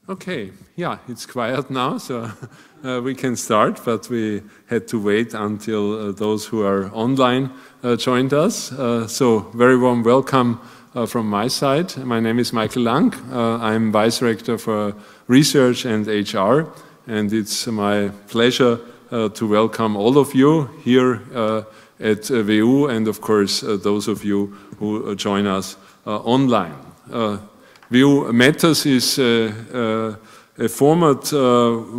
Okay, yeah, it's quiet now, so we can start, but we had to wait until those who are online joined us. So very warm welcome from my side. My name is Michael Lang. I'm Vice Rector for Research and HR, and it's my pleasure to welcome all of you here at WU, and of course those of you who join us online. WU Matters is a format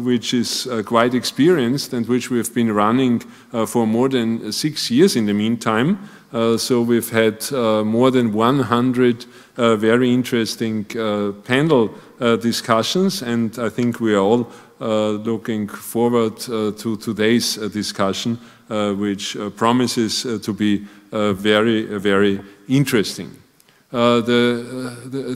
which is quite experienced and which we've been running for more than 6 years in the meantime. So we've had more than 100 very interesting panel discussions, and I think we are all looking forward to today's discussion, which promises to be very, very interesting.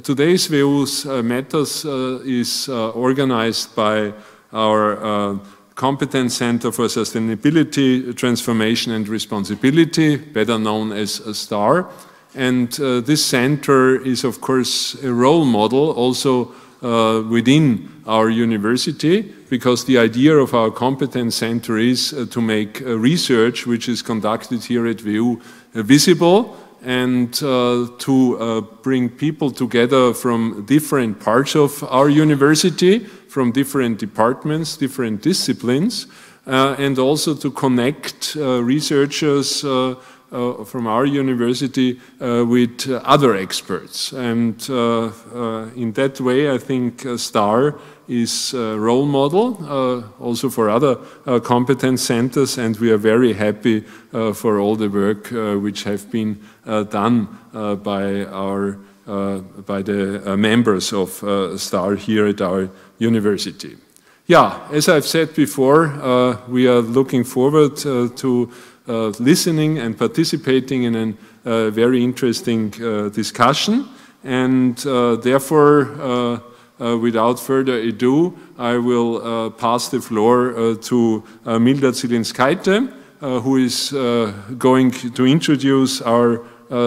Today's WU's Matters is organized by our Competence Center for Sustainability, Transformation and Responsibility, better known as STAR. And this center is, of course, a role model also within our university, because the idea of our Competence Center is to make research which is conducted here at WU visible, and to bring people together from different parts of our university, from different departments, different disciplines, and also to connect researchers from our university with other experts. And in that way, I think STAR is a role model also for other competence centers, and we are very happy for all the work which have been done by the members of STAR here at our university. Yeah, as I've said before, we are looking forward to listening and participating in a very interesting discussion, and therefore, without further ado, I will pass the floor to Milda Zilinskaite, who is going to introduce our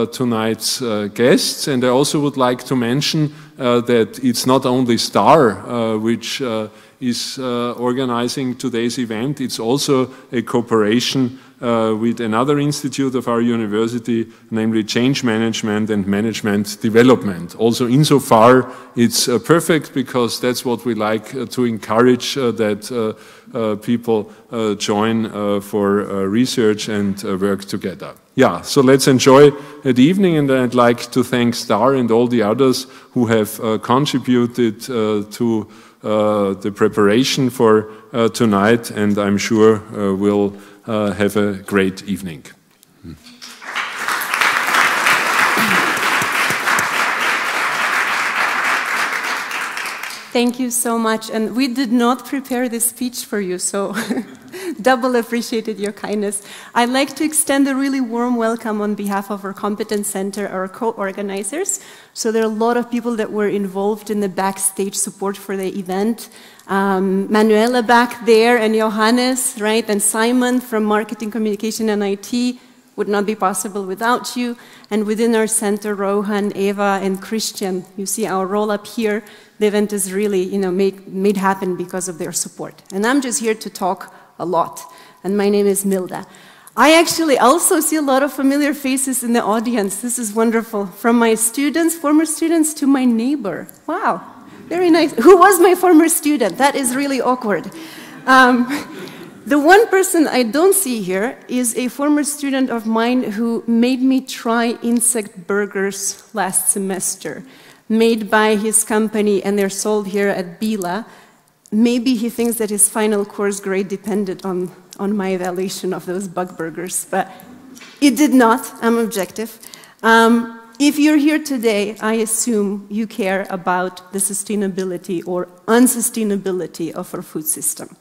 tonight's guests. And I also would like to mention that it's not only STAR which is organizing today's event, it's also a cooperation with another institute of our university, namely Change Management and Management Development. Also insofar it's perfect, because that's what we like to encourage, that people join for research and work together. Yeah, so let's enjoy the evening, and I'd like to thank STAR and all the others who have contributed to the preparation for tonight, and I'm sure we'll have a great evening. Thank you so much, and we did not prepare this speech for you, so double appreciated your kindness. I'd like to extend a really warm welcome on behalf of our Competence Center, our co-organizers. So there are a lot of people that were involved in the backstage support for the event. Manuela back there, and Johannes, right, and Simon from Marketing, Communication and IT would not be possible without you. And within our center, Rohan, Eva, and Christian, you see our roll up here. The event is really, made happen because of their support. And I'm just here to talk a lot. And my name is Milda. I actually also see a lot of familiar faces in the audience. This is wonderful. From my students, former students, to my neighbor. Wow, very nice. Who was my former student? That is really awkward. The one person I don't see here is a former student of mine who made me try insect burgers last semester, made by his company, and they're sold here at Bila. Maybe he thinks that his final course grade depended on my evaluation of those bug burgers, but it did not. I'm objective. If you're here today, I assume you care about the sustainability or unsustainability of our food system.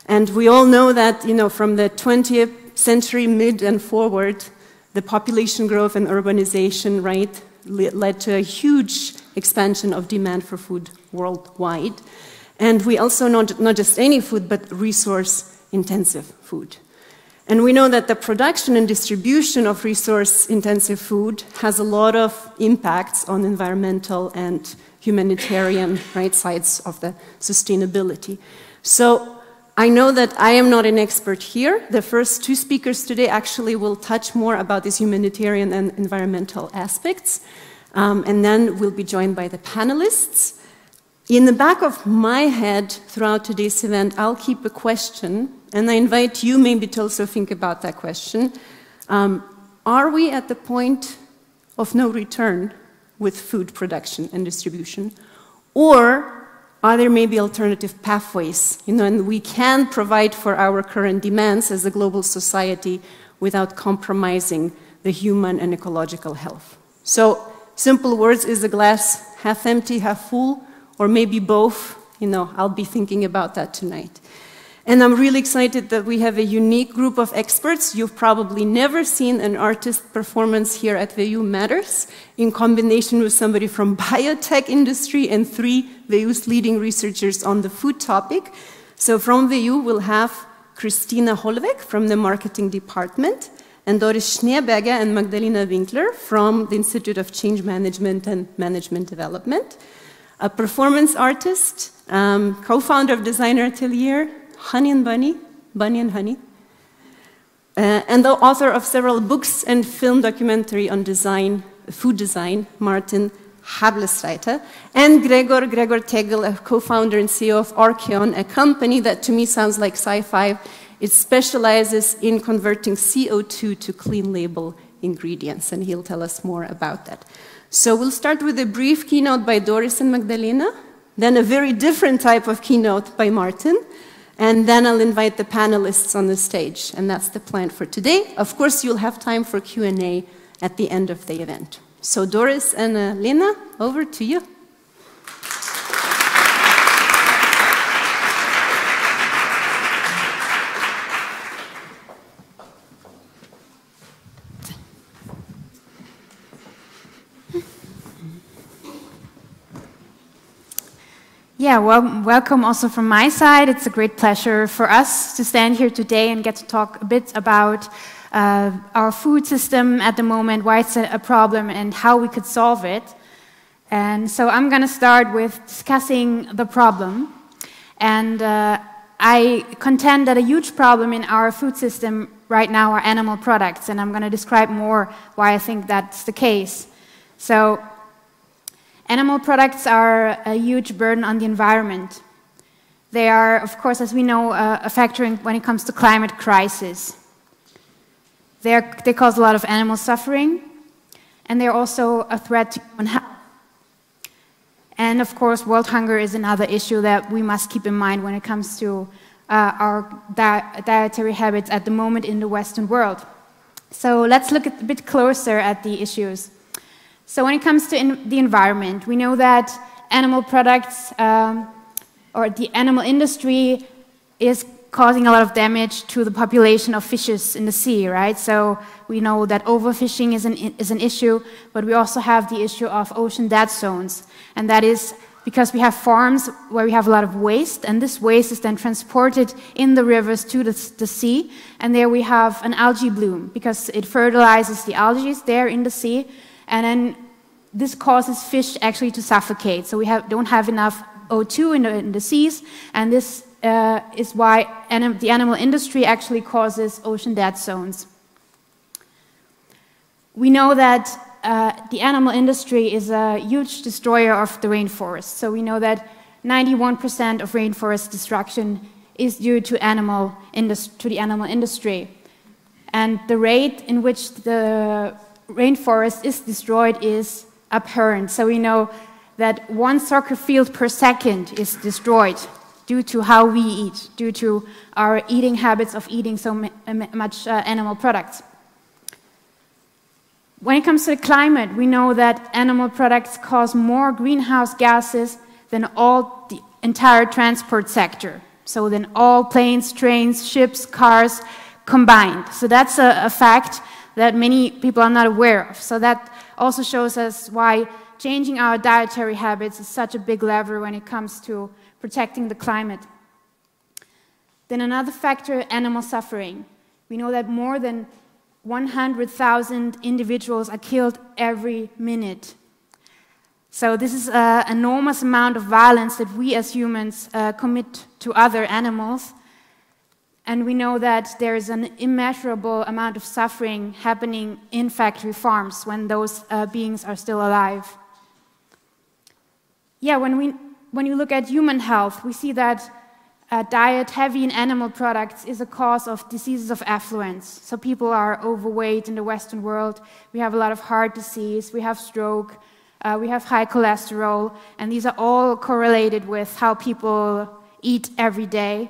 And we all know that, from the 20th century mid and forward, the population growth and urbanization, right, led to a huge expansion of demand for food worldwide. And we also not just any food, but resource-intensive food. And we know that the production and distribution of resource-intensive food has a lot of impacts on environmental and humanitarian, right, sides of the sustainability. So I know that I am not an expert here. The first two speakers today actually will touch more about these humanitarian and environmental aspects, and then we'll be joined by the panelists. In the back of my head throughout today's event, I'll keep a question, and I invite you maybe to also think about that question. Are we at the point of no return with food production and distribution? Or are there maybe alternative pathways? And we can provide for our current demands as a global society without compromising the human and ecological health. So, simple words, is the glass half empty, half full, or maybe both? I'll be thinking about that tonight. And I'm really excited that we have a unique group of experts. You've probably never seen an artist performance here at VU Matters in combination with somebody from biotech industry and 3 VU's leading researchers on the food topic. So from VU, we'll have Christina Hollweg from the marketing department, and Doris Schneeberger and Magdalena Winkler from the Institute of Change Management and Management Development. A performance artist, co-founder of Designer Atelier, Honey and Bunny, Bunny and Honey, and the author of several books and film documentary on design, food design, Martin Hablesreiter, and Gregor Tegel, a co-founder and CEO of Orcheon, a company that to me sounds like sci-fi. It specializes in converting CO2 to clean label ingredients, and he'll tell us more about that. So we'll start with a brief keynote by Doris and Magdalena, then a very different type of keynote by Martin, and then I'll invite the panelists on the stage, and that's the plan for today. Of course, you'll have time for Q&A at the end of the event. So Doris and Lena, over to you. Yeah, well, welcome also from my side. It's a great pleasure for us to stand here today and get to talk a bit about our food system at the moment, why it's a problem and how we could solve it. And so I'm going to start with discussing the problem. And I contend that a huge problem in our food system right now are animal products, and I'm going to describe more why I think that's the case. So, animal products are a huge burden on the environment. They are, of course, as we know, a factor when it comes to climate crisis. They cause a lot of animal suffering, and they're also a threat to human health. And, of course, world hunger is another issue that we must keep in mind when it comes to our dietary habits at the moment in the Western world. So let's look a bit closer at the issues. So when it comes to the environment, we know that animal products or the animal industry is causing a lot of damage to the population of fishes in the sea, right? So we know that overfishing is an issue, but we also have the issue of ocean dead zones. And that is because we have farms where we have a lot of waste, and this waste is then transported in the rivers to the sea, and there we have an algae bloom because it fertilizes the algae there in the sea. And then this causes fish actually to suffocate. So we don't have enough O2 in the seas, and this is why the animal industry actually causes ocean dead zones. We know that the animal industry is a huge destroyer of the rainforest. So we know that 91% of rainforest destruction is due to the animal industry. And the rate in which the rainforest is destroyed is abhorrent. So we know that 1 soccer field per second is destroyed due to how we eat, due to our eating habits of eating so much animal products. When it comes to the climate, we know that animal products cause more greenhouse gases than all the entire transport sector. So than all planes, trains, ships, cars combined. So that's a fact that many people are not aware of. So that also shows us why changing our dietary habits is such a big lever when it comes to protecting the climate. Then another factor, animal suffering. We know that more than 100,000 individuals are killed every minute. So this is an enormous amount of violence that we as humans commit to other animals. And we know that there is an immeasurable amount of suffering happening in factory farms when those beings are still alive. Yeah, when you look at human health, we see that a diet heavy in animal products is a cause of diseases of affluence. So people are overweight in the Western world. We have a lot of heart disease, we have stroke, we have high cholesterol, and these are all correlated with how people eat every day.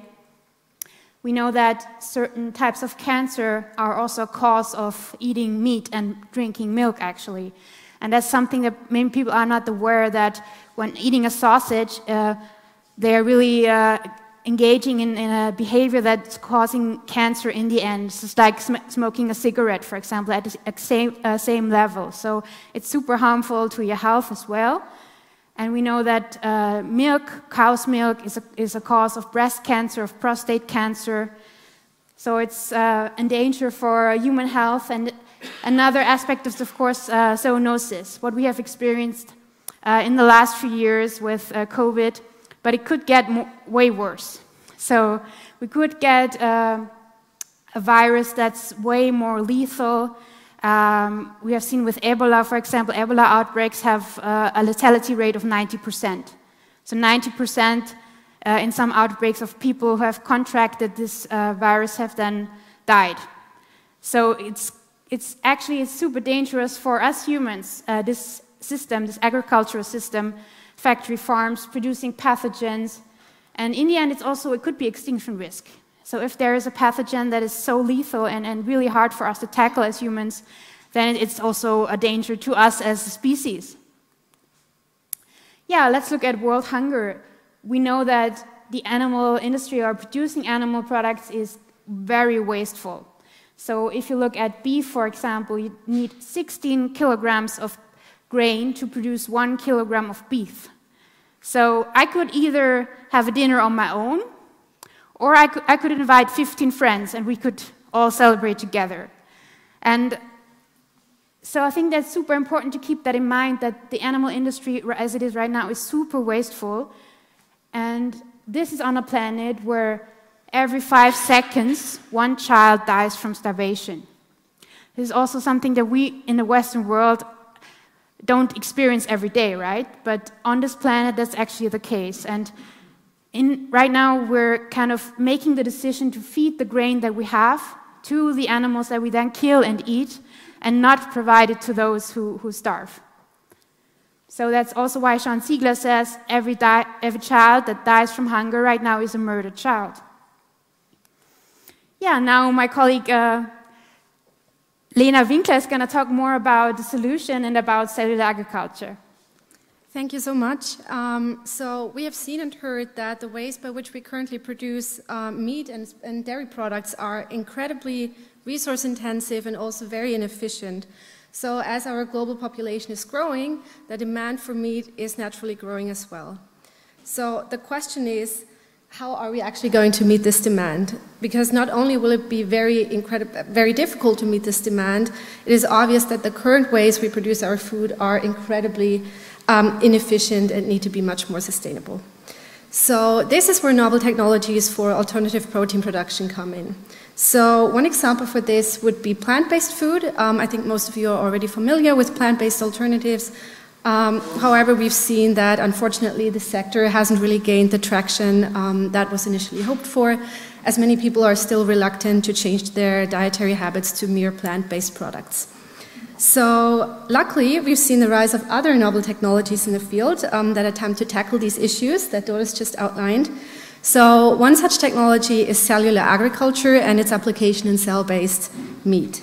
We know that certain types of cancer are also a cause of eating meat and drinking milk, actually. And that's something that many people are not aware, that when eating a sausage, they're really engaging in a behavior that's causing cancer in the end. It's just like smoking a cigarette, for example, at the same level. So it's super harmful to your health as well. And we know that milk, cow's milk, is a cause of breast cancer, of prostate cancer. So it's a danger for human health. And another aspect is, of course, zoonosis, what we have experienced in the last few years with COVID, but it could get way worse. So we could get a virus that's way more lethal. We have seen with Ebola, for example, Ebola outbreaks have a lethality rate of 90%. So 90% in some outbreaks of people who have contracted this virus have then died. So it's actually super dangerous for us humans, this system, this agricultural system, factory farms producing pathogens. And in the end, it could be extinction risk. So if there is a pathogen that is so lethal and really hard for us to tackle as humans, then it's also a danger to us as a species. Yeah, let's look at world hunger. We know that the animal industry or producing animal products is very wasteful. So if you look at beef, for example, you need 16 kilograms of grain to produce 1 kilogram of beef. So I could either have a dinner on my own, or I could invite 15 friends and we could all celebrate together. And so I think that's super important to keep that in mind, that the animal industry, as it is right now, is super wasteful. And this is on a planet where every 5 seconds, 1 child dies from starvation. This is also something that we in the Western world don't experience every day, right? But on this planet, that's actually the case. And right now, we're kind of making the decision to feed the grain that we have to the animals that we then kill and eat, and not provide it to those who starve. So that's also why Sean Ziegler says every child that dies from hunger right now is a murdered child. Yeah, now my colleague Lena Winkler is going to talk more about the solution and about cellular agriculture. Thank you so much. So we have seen and heard that the ways by which we currently produce meat and dairy products are incredibly resource intensive and also very inefficient. So as our global population is growing, the demand for meat is naturally growing as well. So the question is, how are we actually going to meet this demand? Because not only will it be very difficult to meet this demand, it is obvious that the current ways we produce our food are incredibly inefficient and need to be much more sustainable. So this is where novel technologies for alternative protein production come in. So one example for this would be plant-based food. I think most of you are already familiar with plant-based alternatives. However, we've seen that, unfortunately, the sector hasn't really gained the traction that was initially hoped for, as many people are still reluctant to change their dietary habits to mere plant-based products. So, luckily, we've seen the rise of other novel technologies in the field that attempt to tackle these issues that Doris just outlined. So, one such technology is cellular agriculture and its application in cell-based meat,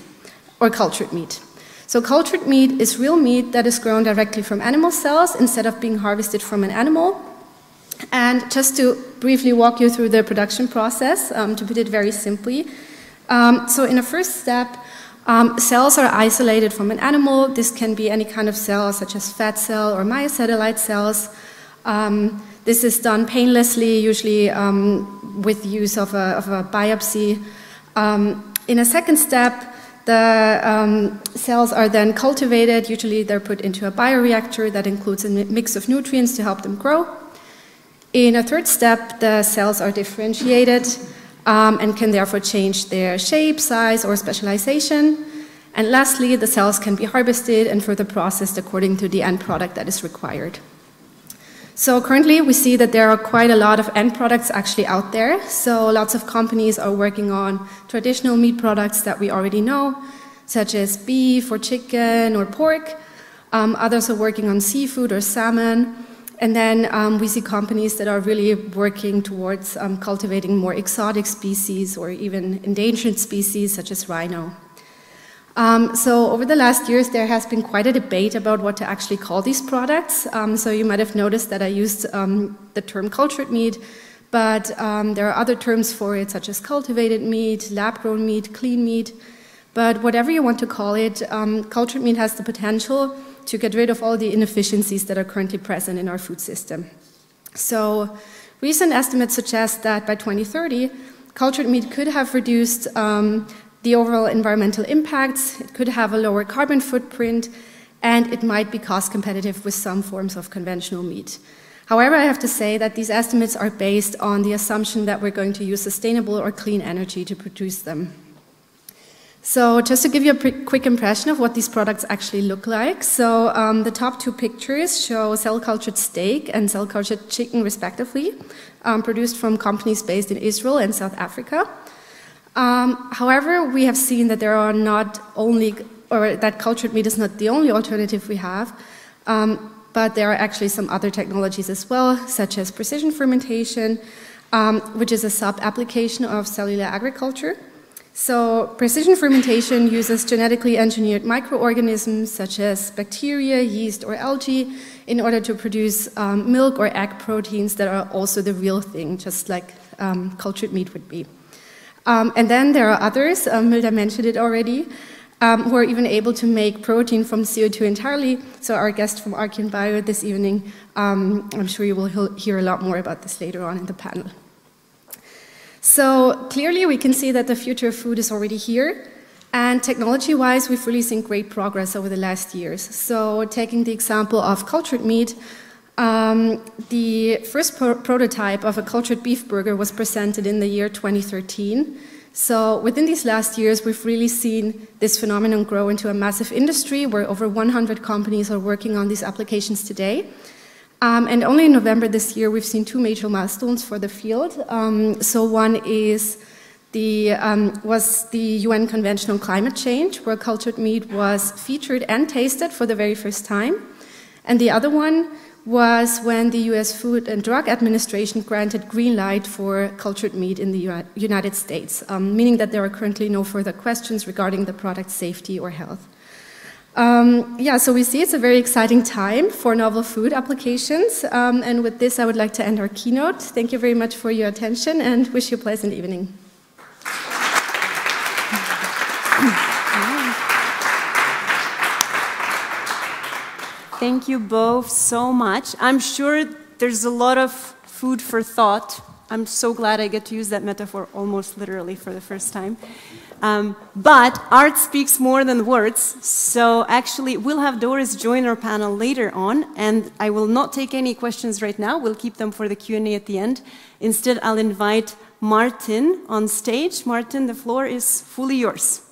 or cultured meat. So cultured meat is real meat that is grown directly from animal cells instead of being harvested from an animal. And just to briefly walk you through the production process, to put it very simply. So in a first step, cells are isolated from an animal. This can be any kind of cell, such as fat cell or myosatellite cells. This is done painlessly, usually with use of a biopsy. In a second step, the cells are then cultivated. Usually they're put into a bioreactor that includes a mix of nutrients to help them grow. In a third step, the cells are differentiated and can therefore change their shape, size, or specialization. And lastly, the cells can be harvested and further processed according to the end product that is required. So currently we see that there are quite a lot of end products actually out there. So lots of companies are working on traditional meat products that we already know, such as beef or chicken or pork. Others are working on seafood or salmon. And then we see companies that are really working towards cultivating more exotic species or even endangered species such as rhino. So over the last years, there has been quite a debate about what to actually call these products. So you might have noticed that I used the term cultured meat, but there are other terms for it, such as cultivated meat, lab-grown meat, clean meat. But whatever you want to call it, cultured meat has the potential to get rid of all the inefficiencies that are currently present in our food system. So recent estimates suggest that by 2030, cultured meat could have reduced the overall environmental impacts, it could have a lower carbon footprint, and it might be cost competitive with some forms of conventional meat. However, I have to say that these estimates are based on the assumption that we're going to use sustainable or clean energy to produce them. So just to give you a quick impression of what these products actually look like. So the top two pictures show cell-cultured steak and cell-cultured chicken respectively, produced from companies based in Israel and South Africa. However, we have seen that there are not only, or that cultured meat is not the only alternative we have, but there are actually some other technologies as well, such as precision fermentation, which is a sub-application of cellular agriculture. So precision fermentation uses genetically engineered microorganisms such as bacteria, yeast, or algae in order to produce milk or egg proteins that are also the real thing, just like cultured meat would be. And then there are others, Milda mentioned it already, who are even able to make protein from CO2 entirely. So our guest from Archean Bio this evening, I'm sure you will hear a lot more about this later on in the panel. So clearly we can see that the future of food is already here. And technology-wise, we've really seen great progress over the last years. So taking the example of cultured meat, the first prototype of a cultured beef burger was presented in the year 2013. So within these last years, we've really seen this phenomenon grow into a massive industry where over 100 companies are working on these applications today. And only in November this year, we've seen two major milestones for the field. So one is was the UN Convention on Climate Change, where cultured meat was featured and tasted for the very first time. And the other one was when the US Food and Drug Administration granted green light for cultured meat in the United States, meaning that there are currently no further questions regarding the product's safety or health. So we see it's a very exciting time for novel food applications. And with this, I would like to end our keynote. Thank you very much for your attention and wish you a pleasant evening. Thank you both so much. I'm sure there's a lot of food for thought. I'm so glad I get to use that metaphor almost literally for the first time. But art speaks more than words, so actually we'll have Doris join our panel later on, and I will not take any questions right now. We'll keep them for the Q&A at the end. Instead, I'll invite Martin on stage. Martin, the floor is fully yours.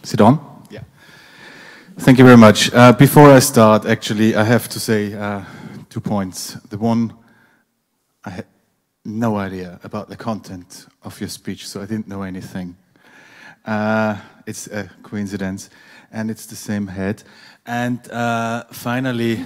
Is it on? Yeah. Thank you very much. Before I start, actually, I have to say 2 points. The one, I had no idea about the content of your speech, so I didn't know anything. It's a coincidence, and it's the same head. And finally,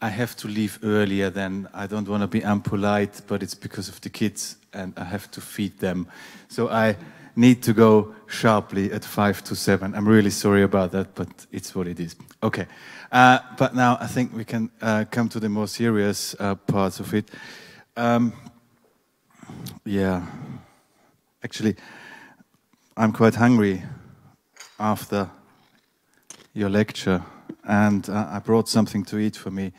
I have to leave earlier than I don't want to be impolite, but it's because of the kids, and I have to feed them. So I need to go sharply at 5 to 7. I'm really sorry about that, but it's what it is. Okay. But now I think we can come to the more serious parts of it. Yeah. Actually, I'm quite hungry after your lecture, and I brought something to eat for me.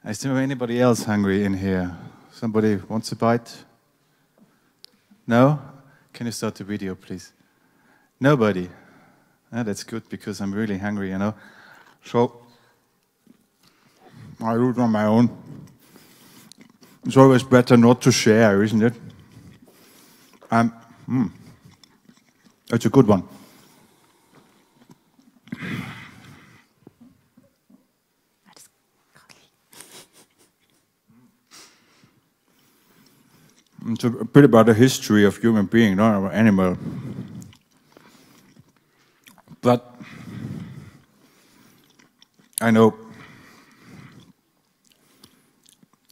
Is there anybody else hungry in here? Somebody wants a bite? No? Can you start the video, please? Nobody? That's good, because I'm really hungry, you know. So, I do it on my own. It's always better not to share, isn't it? It's a good one. It's a bit about the history of human being, not of animal. But I know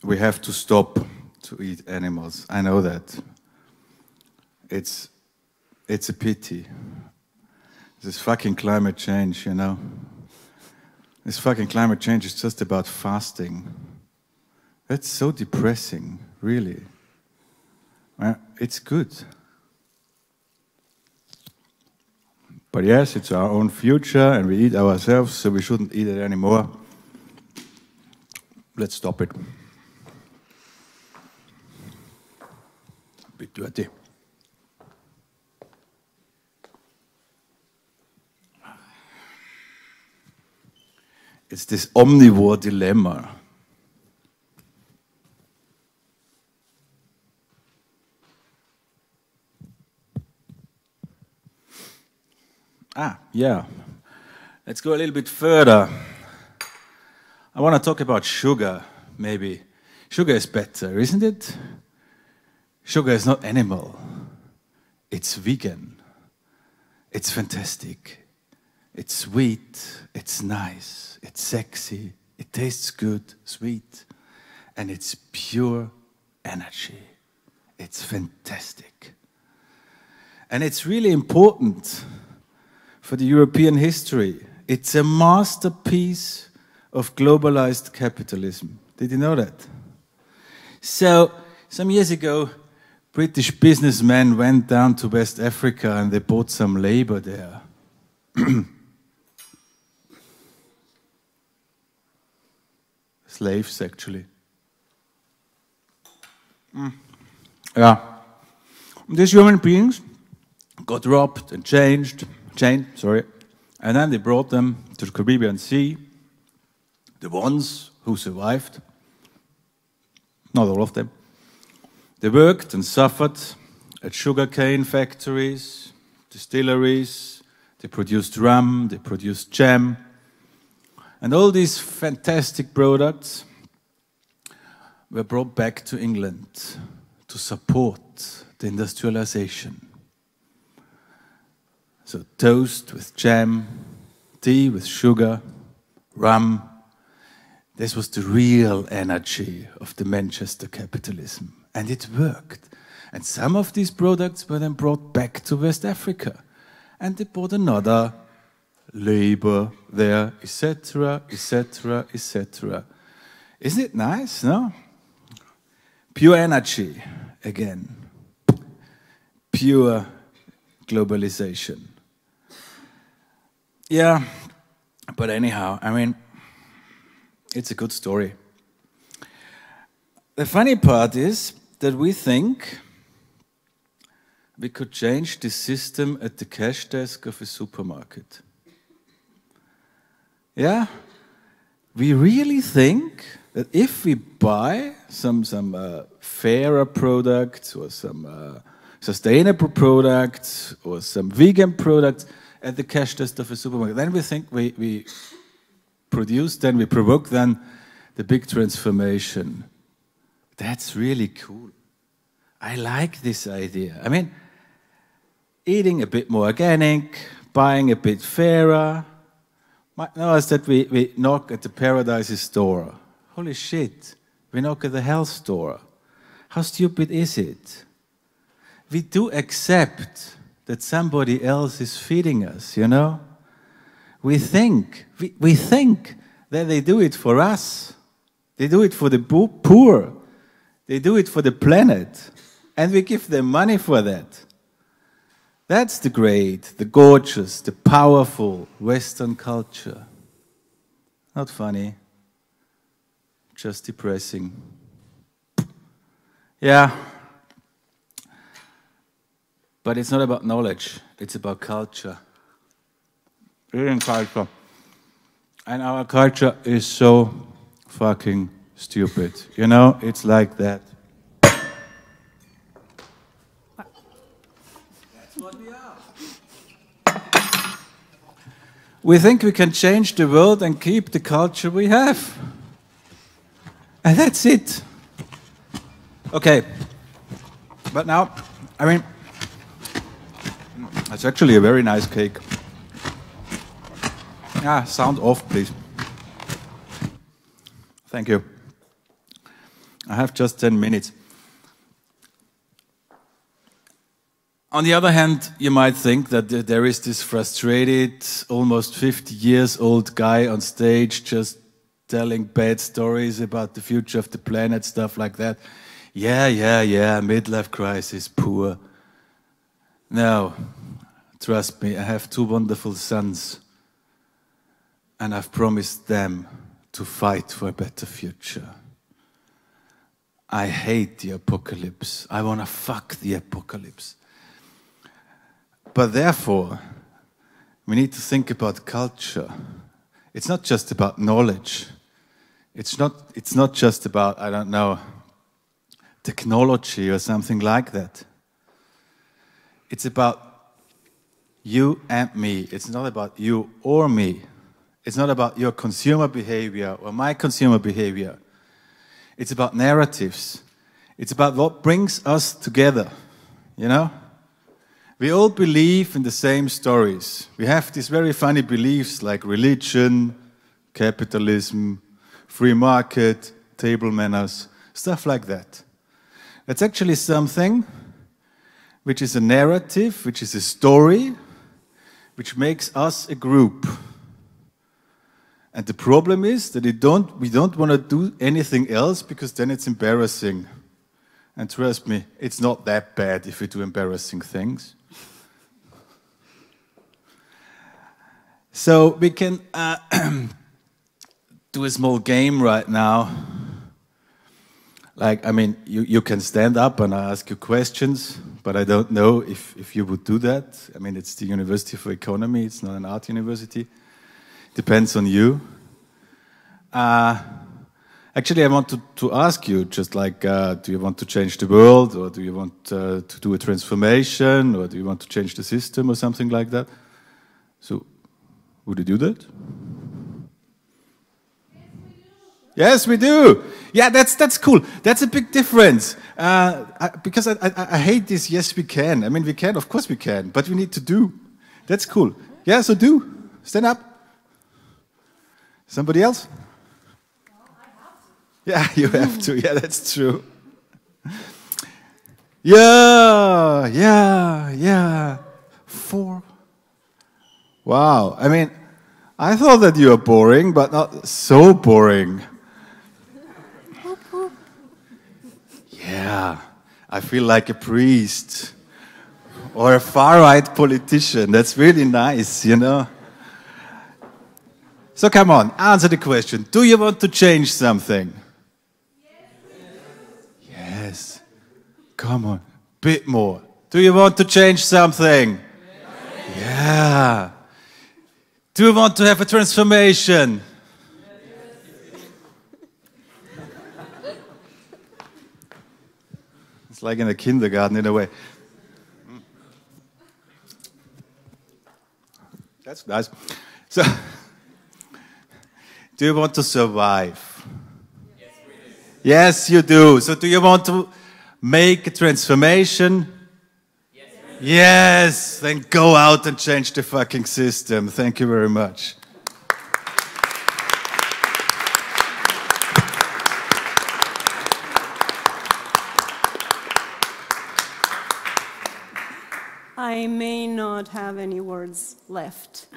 we have to stop to eat animals. I know that. It's a pity. This fucking climate change, you know. This fucking climate change is just about fasting. That's so depressing, really. It's good. But yes, it's our own future, and we eat ourselves, so we shouldn't eat it anymore. Let's stop it. A bit dirty. It's this omnivore dilemma. Yeah. Let's go a little bit further. I want to talk about sugar, maybe. Sugar is better, isn't it? Sugar is not animal. It's vegan. It's fantastic. It's sweet. It's nice. It's sexy. It tastes good, sweet. And it's pure energy. It's fantastic. And it's really important for the European history. It's a masterpiece of globalized capitalism. Did you know that? So, some years ago, British businessmen went down to West Africa and they bought some labor there. Slaves, actually. Yeah. These human beings got robbed and chained, and then they brought them to the Caribbean Sea. The ones who survived, not all of them, they worked and suffered at sugarcane factories, distilleries. They produced rum, they produced jam, and all these fantastic products were brought back to England to support the industrialization. So toast with jam, tea with sugar, rum. This was the real energy of the Manchester capitalism. And it worked. And some of these products were then brought back to West Africa. And they bought another labor there, etc., etc., etc. Isn't it nice, no? Pure energy, again. Pure globalization. Yeah, but anyhow, I mean, it's a good story. The funny part is that we think we could change the system at the cash desk of a supermarket. Yeah? We really think that if we buy some fairer products or some sustainable products or some vegan products at the cash desk of a supermarket, then we think we produce, then we provoke then the big transformation. That's really cool. I like this idea. I mean, eating a bit more organic, buying a bit fairer. No, it's that we knock at the Paradise's store. Holy shit, we knock at the health store. How stupid is it? We do accept that somebody else is feeding us, you know? We think that they do it for us. They do it for the poor. They do it for the planet. And we give them money for that. That's the great, the gorgeous, the powerful Western culture. Not funny. just depressing. Yeah. But it's not about knowledge, it's about culture. Real culture. And our culture is so fucking stupid. You know, it's like that. That's what we are. We think we can change the world and keep the culture we have. And that's it. Okay. But now, I mean, it's actually a very nice cake. Ah, sound off, please. Thank you. I have just 10 minutes. On the other hand, you might think that there is this frustrated, almost 50 years old guy on stage just telling bad stories about the future of the planet, stuff like that. Yeah, midlife crisis, poor. No, trust me, I have 2 wonderful sons. And I've promised them to fight for a better future. I hate the apocalypse. I want to fuck the apocalypse. But therefore, we need to think about culture. It's not just about knowledge. It's not just about, I don't know, technology or something like that. It's about you and me. It's not about you or me. It's not about your consumer behavior or my consumer behavior. It's about narratives. It's about what brings us together, you know? We all believe in the same stories. We have these very funny beliefs like religion, capitalism, free market, table manners, stuff like that. That's actually something which is a narrative, which is a story, which makes us a group. And the problem is that we don't want to do anything else because then it's embarrassing. And trust me, it's not that bad if we do embarrassing things. So we can do a small game right now. Like, I mean, you can stand up and I ask you questions, but I don't know if you would do that. I mean, it's the University for Economy, it's not an art university. Depends on you. Actually, I want to ask you, just like, do you want to change the world, or do you want to do a transformation, or do you want to change the system, or something like that? So, would you do that? Yes, we do. Yeah, that's cool. That's a big difference. Because I hate this. Yes, we can. I mean, we can. Of course, we can. But we need to do. That's cool. Yeah, so do. Stand up. Somebody else? Yeah, you have to. Yeah, that's true. Yeah. 4. Wow. I mean, I thought that you were boring, but not so boring. Yeah, I feel like a priest or a far-right politician. That's really nice, you know. So come on, answer the question. Do you want to change something? Yes. Come on, bit more. Do you want to change something? Yeah. Do you want to have a transformation? It's like in a kindergarten in a way. That's nice. So, do you want to survive? Yes, we do. Yes, you do. So do you want to make a transformation? Yes, we do. Yes, then go out and change the fucking system. Thank you very much. I may not have any words left.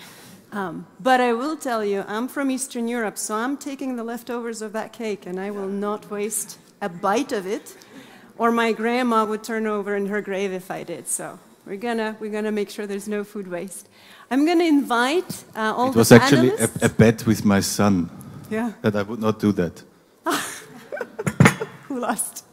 But I will tell you, I'm from Eastern Europe, so I'm taking the leftovers of that cake and I will not waste a bite of it, or my grandma would turn over in her grave if I did. So we're gonna make sure there's no food waste. I'm gonna invite all the panelists. It was actually a bet with my son, yeah, that I would not do that. who lost.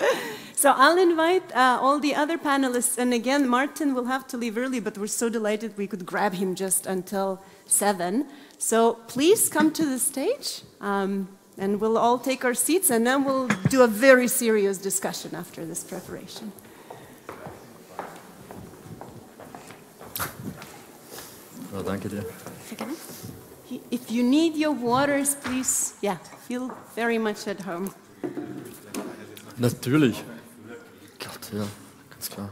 So I'll invite all the other panelists, and again, Martin will have to leave early, but we're so delighted we could grab him just until 7. So please come to the stage, and we'll all take our seats, and then we'll do a very serious discussion after this preparation. Well, danke dir. If you need your waters, please, feel very much at home. Natürlich. Gott, ja, ganz klar.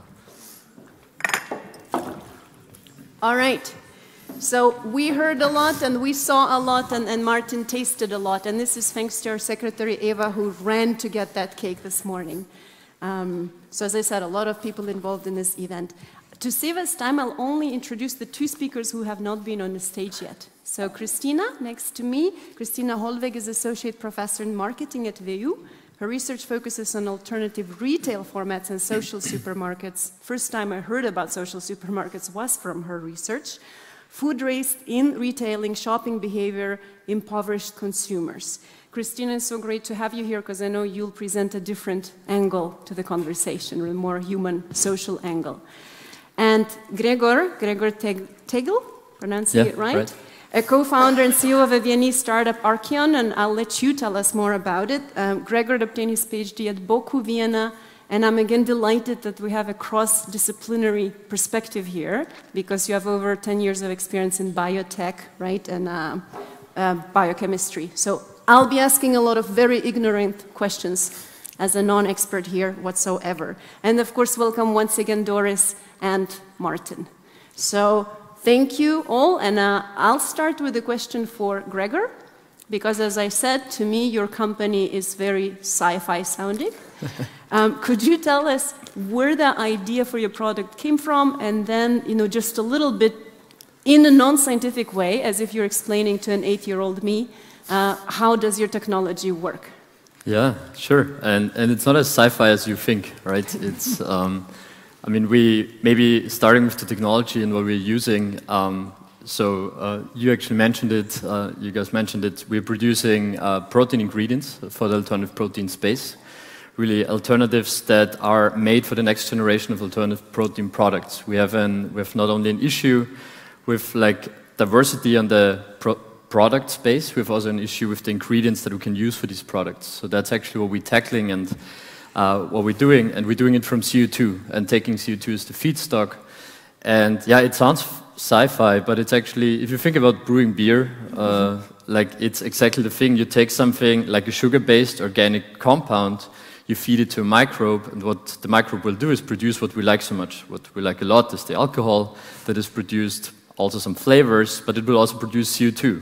All right. So we heard a lot and we saw a lot and Martin tasted a lot. And this is thanks to our secretary, Eva, who ran to get that cake this morning. So as I said, a lot of people involved in this event. To save us time, I'll only introduce the 2 speakers who have not been on the stage yet. So Christina, next to me. Christina Holweg is Associate Professor in Marketing at WU. Her research focuses on alternative retail formats and social supermarkets. First time I heard about social supermarkets was from her research. Food waste in retailing, shopping behavior, impoverished consumers. Christina, it's so great to have you here because I know you'll present a different angle to the conversation, a more human, social angle. And Gregor Tegel, pronouncing it right? A co-founder and CEO of a Viennese startup, Archeon, and I'll let you tell us more about it. Gregor obtained his PhD at BOKU Vienna, and I'm again delighted that we have a cross-disciplinary perspective here, because you have over 10 years of experience in biotech, right, and biochemistry. So I'll be asking a lot of very ignorant questions as a non-expert here whatsoever. And of course, welcome once again, Doris and Martin. So thank you all, and I'll start with a question for Gregor, because as I said, to me, your company is very sci-fi sounding. Could you tell us where the idea for your product came from, and then, just a little bit in a non-scientific way, as if you're explaining to an 8-year-old me, how does your technology work? Yeah, sure. And it's not as sci-fi as you think, right? It's I mean, we maybe starting with the technology and what we're using. You actually mentioned it. You guys mentioned it. We're producing protein ingredients for the alternative protein space. Really, alternatives that are made for the next generation of alternative protein products. We have not only an issue with diversity on the product space. We have also an issue with the ingredients that we can use for these products. So that's actually what we're tackling and what we're doing, and we're doing it from CO2 and taking CO2 as the feedstock. And yeah, it sounds sci-fi, but it's actually, if you think about brewing beer, it's exactly the thing. You take something like a sugar-based organic compound, you feed it to a microbe, and what the microbe will do is produce what we like so much. What we like a lot is the alcohol that is produced, also some flavors, but it will also produce CO2.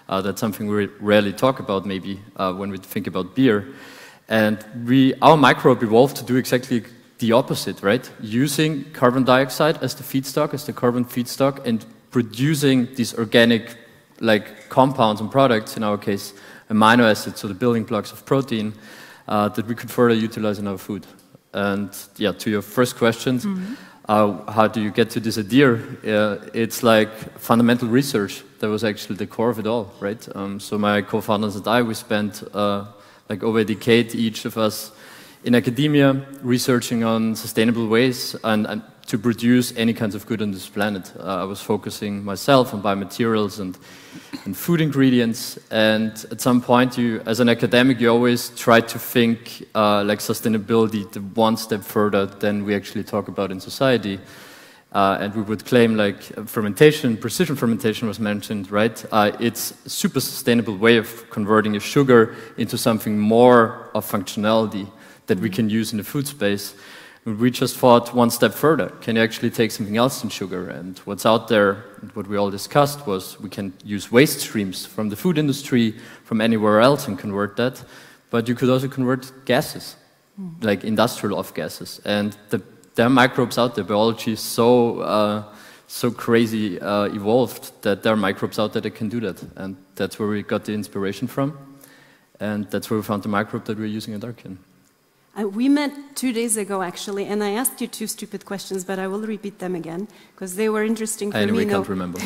That's something we rarely talk about maybe when we think about beer. And our microbe evolved to do exactly the opposite, right? Using carbon dioxide as the feedstock, as the carbon feedstock, and producing these organic compounds and products, in our case, amino acids, so the building blocks of protein, that we could further utilize in our food. And yeah, to your first question, how do you get to this idea? It's fundamental research that was actually the core of it all, right? So my co-founders and I, we spent over a decade, each of us, in academia, researching on sustainable ways and to produce any kinds of good on this planet. I was focusing myself on biomaterials and food ingredients, and at some point, as an academic, you always try to think sustainability one step further than we actually talk about in society. And we would claim fermentation, precision fermentation was mentioned, right? It's a super sustainable way of converting a sugar into something more of functionality that we can use in the food space. And we just thought one step further. Can you actually take something else than sugar? And what's out there, what we all discussed was we can use waste streams from the food industry, from anywhere else and convert that. But you could also convert gases, industrial off-gases. And there are microbes out there. Biology is so crazy evolved that there are microbes out there that can do that. And that's where we got the inspiration from. And that's where we found the microbe that we're using at Archeon. We met 2 days ago, actually, and I asked you 2 stupid questions, but I will repeat them again, because they were interesting for me. We can't remember.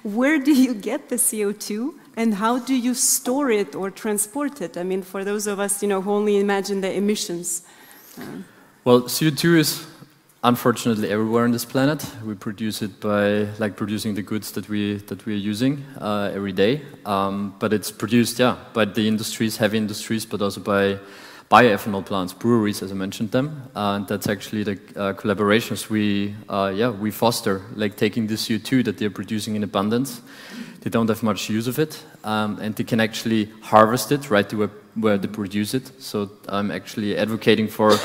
Where do you get the CO2? And how do you store it or transport it? I mean, for those of us, who only imagine the emissions. Well, CO2 is unfortunately everywhere on this planet. We produce it by producing the goods that we are using every day. But it's produced, by the industries, heavy industries, but also by bioethanol plants, breweries, as I mentioned them. And that's actually the collaborations we foster, like taking the CO2 that they're producing in abundance. They don't have much use of it, and they can actually harvest it right to where they produce it. So I'm actually advocating for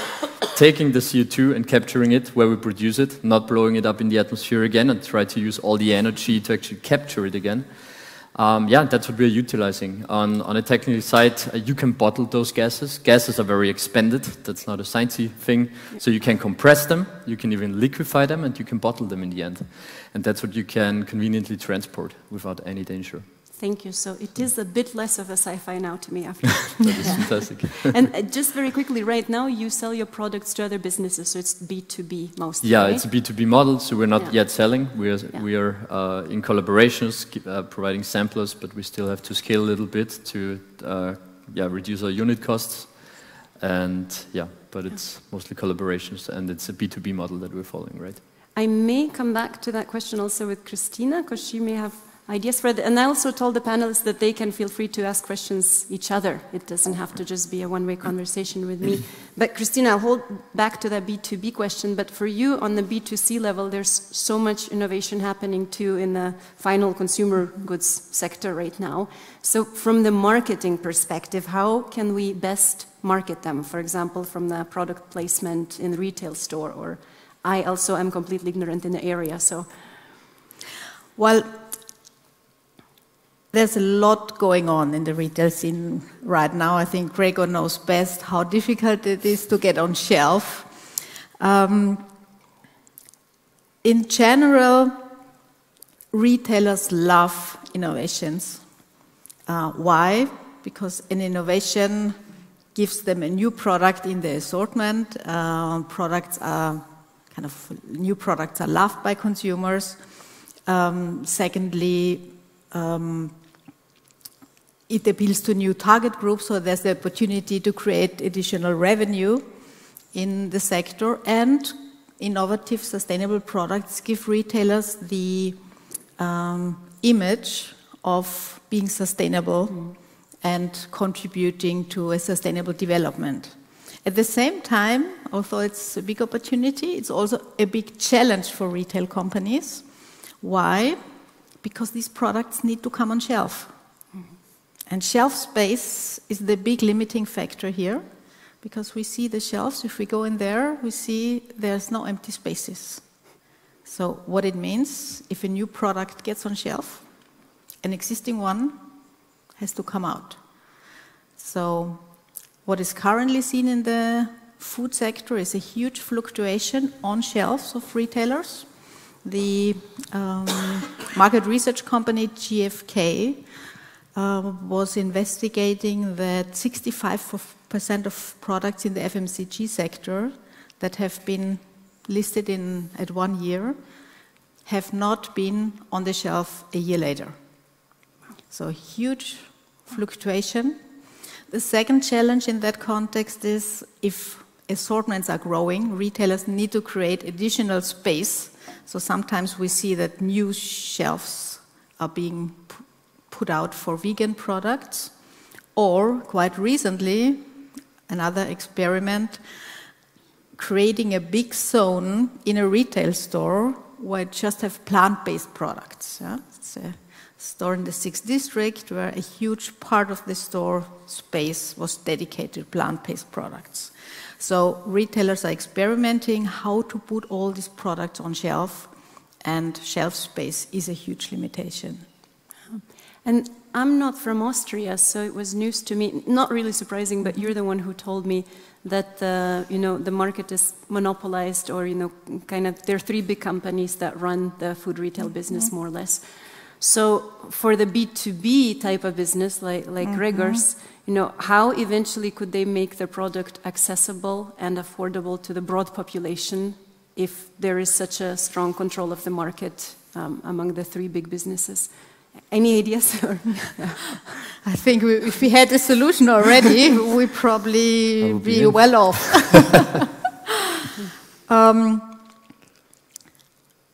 taking the CO2 and capturing it where we produce it, not blowing it up in the atmosphere again, and try to use all the energy to actually capture it again. That's what we're utilizing. On a technical side, you can bottle those gases. Gases are very expanded. That's not a sciencey thing. So you can compress them, you can even liquefy them, and you can bottle them in the end. And that's what you can conveniently transport without any danger. Thank you. So it is a bit less of a sci-fi now to me after. That is fantastic. And just very quickly, right now you sell your products to other businesses, so it's B2B mostly. Yeah, right? It's a B2B model, so we're not yet selling. We are in collaborations, providing samplers, but we still have to scale a little bit to reduce our unit costs. And but it's mostly collaborations, and it's a B2B model that we're following, right? I may come back to that question also with Christina, because she may have ideas for it. And I also told the panelists that they can feel free to ask questions each other. It doesn't have to just be a one-way conversation with me. But Christina, I'll hold back to that B2B question. But for you, on the B2C level, there's so much innovation happening too in the final consumer goods sector right now. So from the marketing perspective, how can we best market them? For example, from the product placement in the retail store, or I also am completely ignorant in the area, so. Well, there's a lot going on in the retail scene right now. I think Gregor knows best how difficult it is to get on shelf. In general, retailers love innovations. Why? Because an innovation gives them a new product in the assortment. New products are loved by consumers. Secondly, it appeals to new target groups, so there's the opportunity to create additional revenue in the sector, and innovative, sustainable products give retailers the image of being sustainable and contributing to a sustainable development. At the same time, although it's a big opportunity, it's also a big challenge for retail companies. Why? Because these products need to come on shelf. And shelf space is the big limiting factor here, because we see the shelves, if we go in there, we see there's no empty spaces. So what it means, if a new product gets on shelf, an existing one has to come out. So what is currently seen in the food sector is a huge fluctuation on shelves of retailers. The market research company GfK was investigating that 65% of products in the FMCG sector that have been listed at 1 year have not been on the shelf a year later. So huge fluctuation. The second challenge in that context is, if assortments are growing, retailers need to create additional space. So sometimes we see that new shelves are being put out for vegan products, or quite recently, another experiment, creating a big zone in a retail store where it just have plant-based products. Yeah? It's a store in the 6th district where a huge part of the store space was dedicated to plant-based products. So retailers are experimenting how to put all these products on shelf, and shelf space is a huge limitation. And I'm not from Austria, so it was news to me. Not really surprising, but you're the one who told me that the market is monopolized, or there are 3 big companies that run the food retail business more or less. So for the B2B type of business, like Gregor's, how eventually could they make the product accessible and affordable to the broad population if there is such a strong control of the market among the 3 big businesses? Any ideas? I think if we had a solution already, we'd probably be well off.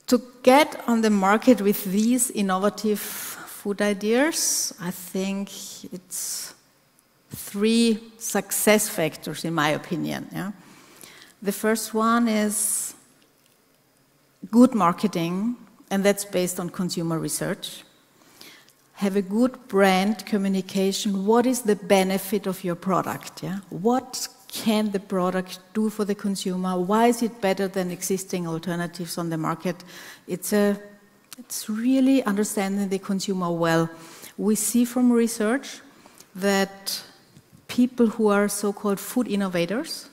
To get on the market with these innovative food ideas, I think it's 3 success factors, in my opinion. Yeah? The first one is good marketing, and that's based on consumer research. Have a good brand communication. What is the benefit of your product? Yeah? What can the product do for the consumer? Why is it better than existing alternatives on the market? It's really understanding the consumer well. We see from research that people who are so-called food innovators,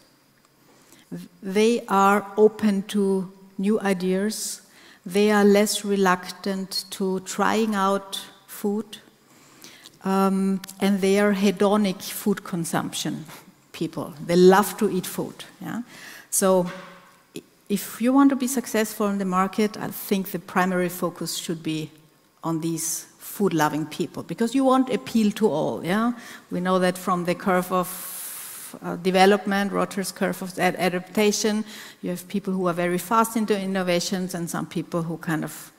they are open to new ideas. They are less reluctant to trying out food, and they are hedonic food consumption people. They love to eat food. Yeah? So if you want to be successful in the market, I think the primary focus should be on these food-loving people, because you want appeal to all. Yeah? We know that from the curve of development, Rogers' curve of adaptation, you have people who are very fast into innovations and some people who kind of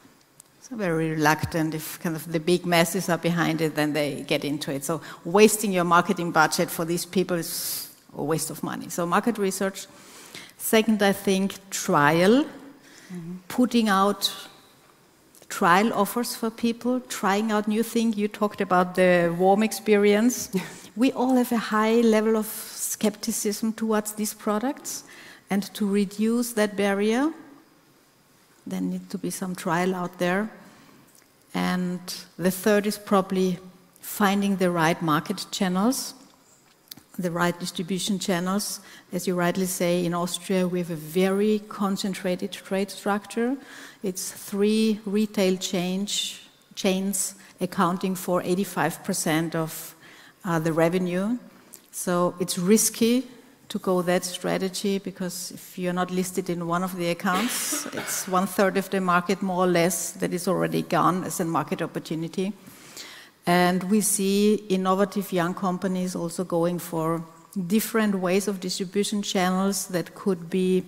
are very reluctant. If kind of the big masses are behind it, then they get into it. So wasting your marketing budget for these people is a waste of money. So market research. Second, I think trial, putting out trial offers for people, trying out new things. You talked about the warm experience. We all have a high level of skepticism towards these products, and to reduce that barrier, there needs to be some trial out there. And the third is probably finding the right market channels, the right distribution channels. As you rightly say, in Austria we have a very concentrated trade structure. It's 3 retail chains accounting for 85% of the revenue. So it's risky to go that strategy, because if you're not listed in one of the accounts, it's 1/3 of the market, more or less, that is already gone as a market opportunity. And we see innovative young companies also going for different ways of distribution channels that could be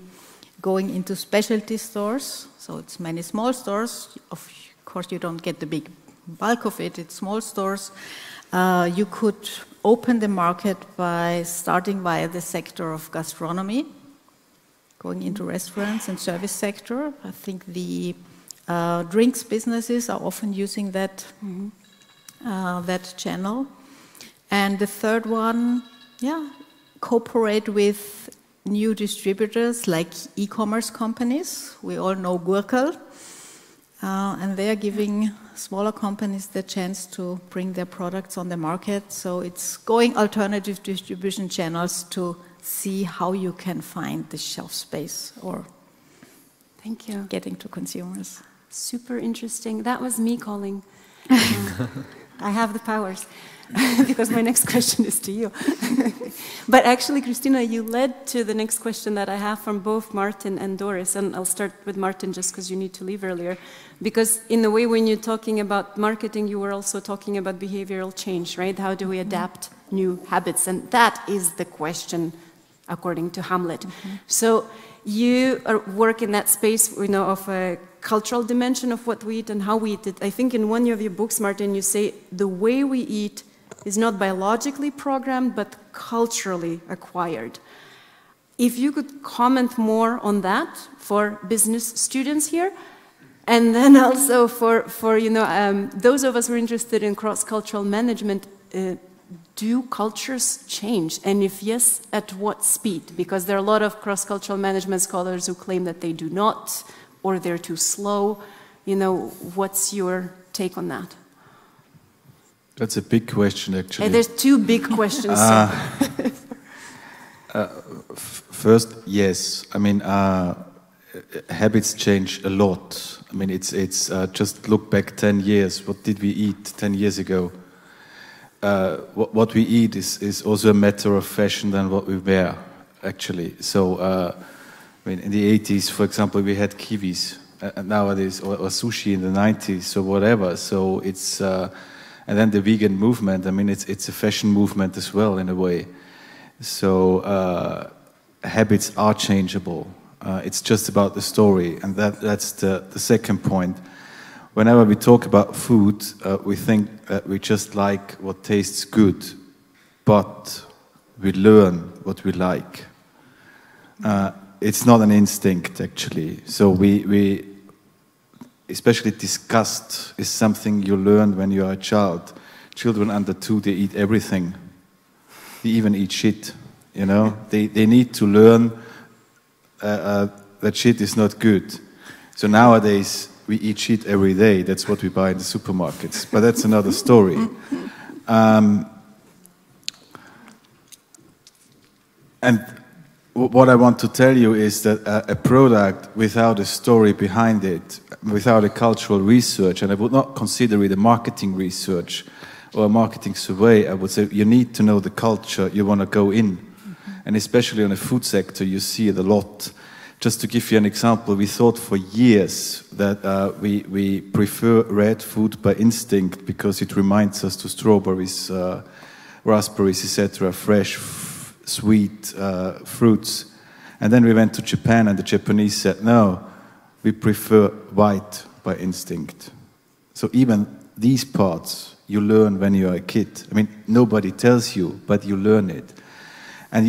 going into specialty stores. So it's many small stores. Of course, you don't get the big bulk of it. It's small stores. You could open the market by starting via the sector of gastronomy, going into restaurants and service sector. I think the drinks businesses are often using that, that channel. And the third one, cooperate with new distributors like e-commerce companies. We all know Gurkel, and they are giving smaller companies the chance to bring their products on the market. So it's going alternative distribution channels to see how you can find the shelf space or Thank you. Getting to consumers. Super interesting. That was me calling. I have the powers. Because my next question is to you. But actually, Christina, you led to the next question that I have from both Martin and Doris, and I'll start with Martin just because you need to leave earlier. Because in a way, when you're talking about marketing, you were also talking about behavioral change, right? How do we adapt new habits? And that is the question, according to Hamlet. So you work in that space, you know, of a cultural dimension of what we eat and how we eat it. I think in one of your books, Martin, you say the way we eat is not biologically programmed, but culturally acquired. If you could comment more on that for business students here, and then also for you know, those of us who are interested in cross-cultural management, do cultures change? And if yes, at what speed? Because there are a lot of cross-cultural management scholars who claim that they do not, or they're too slow. You know, what's your take on that? That's a big question, actually. There's two big questions. First, yes. I mean, habits change a lot. I mean, it's just look back 10 years. What did we eat 10 years ago? What we eat is also a matter of fashion than what we wear, actually. So, I mean, in the 80s, for example, we had kiwis. nowadays, or sushi in the 90s, or whatever. So it's, and then the vegan movement, I mean, it's a fashion movement as well, in a way. So habits are changeable. It's just about the story, and that's the second point. Whenever we talk about food, we think that we just like what tastes good, but we learn what we like. It's not an instinct, actually. So we especially disgust is something you learn when you are a child. Children under 2, they eat everything. They even eat shit, you know. They need to learn that shit is not good. So nowadays, we eat shit every day. That's what we buy in the supermarkets. But that's another story. And what I want to tell you is that a product without a story behind it, without a cultural research, and I would not consider it a marketing research or a marketing survey, I would say you need to know the culture you want to go in. And especially on the food sector, you see it a lot. Just to give you an example, we thought for years that we prefer red food by instinct because it reminds us to strawberries, raspberries, etc., fresh, sweet fruits. And then we went to Japan, and the Japanese said, no, we prefer white by instinct. So even these parts you learn when you're a kid. I mean, nobody tells you, but you learn it. And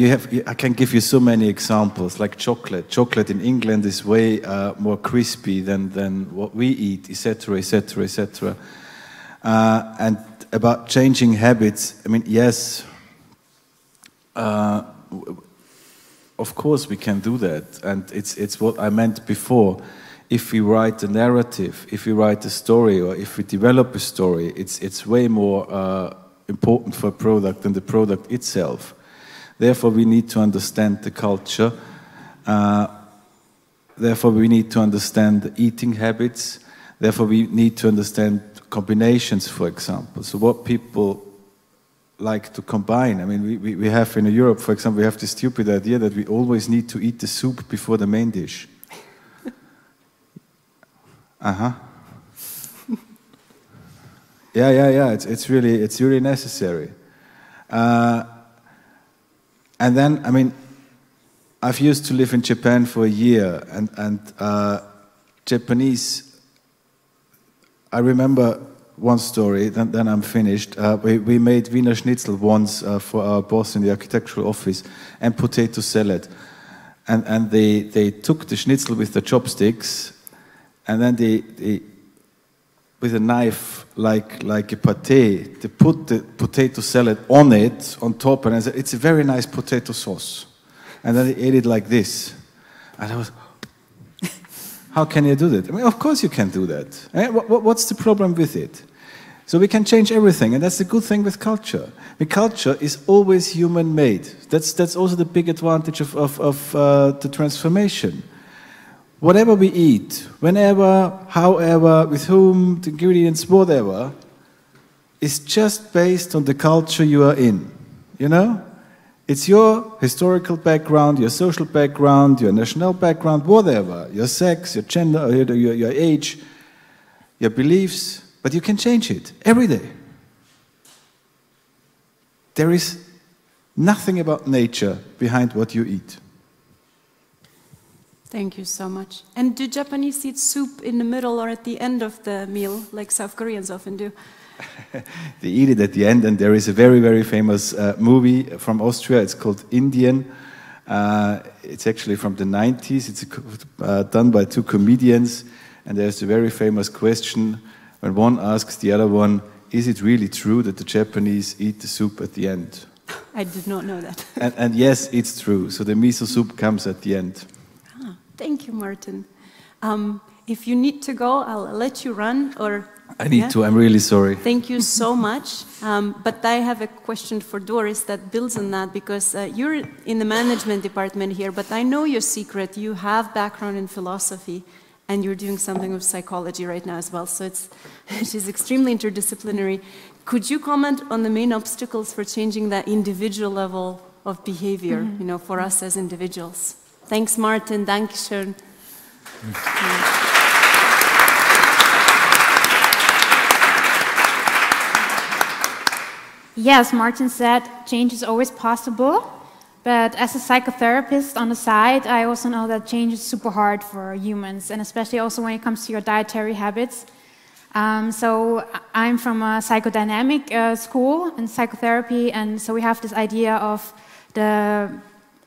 I can give you so many examples, like chocolate. Chocolate in England is way more crispy than what we eat, etc., etc., etc. And about changing habits, I mean, yes, of course we can do that. And it's what I meant before. If we write a narrative, if we write a story, or if we develop a story, it's way more important for a product than the product itself. Therefore, we need to understand the culture. Therefore, we need to understand the eating habits. Therefore, we need to understand combinations, for example. So what people like to combine. I mean, we have in Europe, for example, we have this stupid idea that we always need to eat the soup before the main dish. Yeah. It's really necessary. And then, I mean, I've used to live in Japan for a year, and Japanese, I remember one story, then I'm finished. We made Wiener Schnitzel once for our boss in the architectural office, and potato salad. And they took the schnitzel with the chopsticks, and then they with a knife, like a pate, they put the potato salad on it, on top, and I said, it's a very nice potato sauce. And then they ate it like this. And I was, how can you do that? I mean, of course you can do that. What's the problem with it? So we can change everything, and that's the good thing with culture. The culture is always human-made. That's also the big advantage of the transformation. Whatever we eat, whenever, however, with whom, the ingredients, whatever, is just based on the culture you are in, you know? It's your historical background, your social background, your national background, whatever, your sex, your gender, your age, your beliefs, but you can change it every day. There is nothing about nature behind what you eat. Thank you so much. And do Japanese eat soup in the middle or at the end of the meal, like South Koreans often do? They eat it at the end, and there is a very, very famous movie from Austria. It's called Indian. It's actually from the 90s. It's done by two comedians, and there's a very famous question when one asks the other one, is it really true that the Japanese eat the soup at the end? I did not know that. and yes, it's true. So the miso soup comes at the end. Thank you, Martin. If you need to go, I'll let you run. Or I need to, I'm really sorry. Thank you so much. But I have a question for Doris that builds on that, because you're in the management department here, but I know your secret. You have background in philosophy, and you're doing something with psychology right now as well. So it is extremely interdisciplinary. Could you comment on the main obstacles for changing that individual level of behavior, you know, for us as individuals? Thanks, Martin. Dankeschön. yes, Martin said, change is always possible. But as a psychotherapist on the side, I also know that change is super hard for humans, and especially also when it comes to your dietary habits. So I'm from a psychodynamic school in psychotherapy, and so we have this idea of the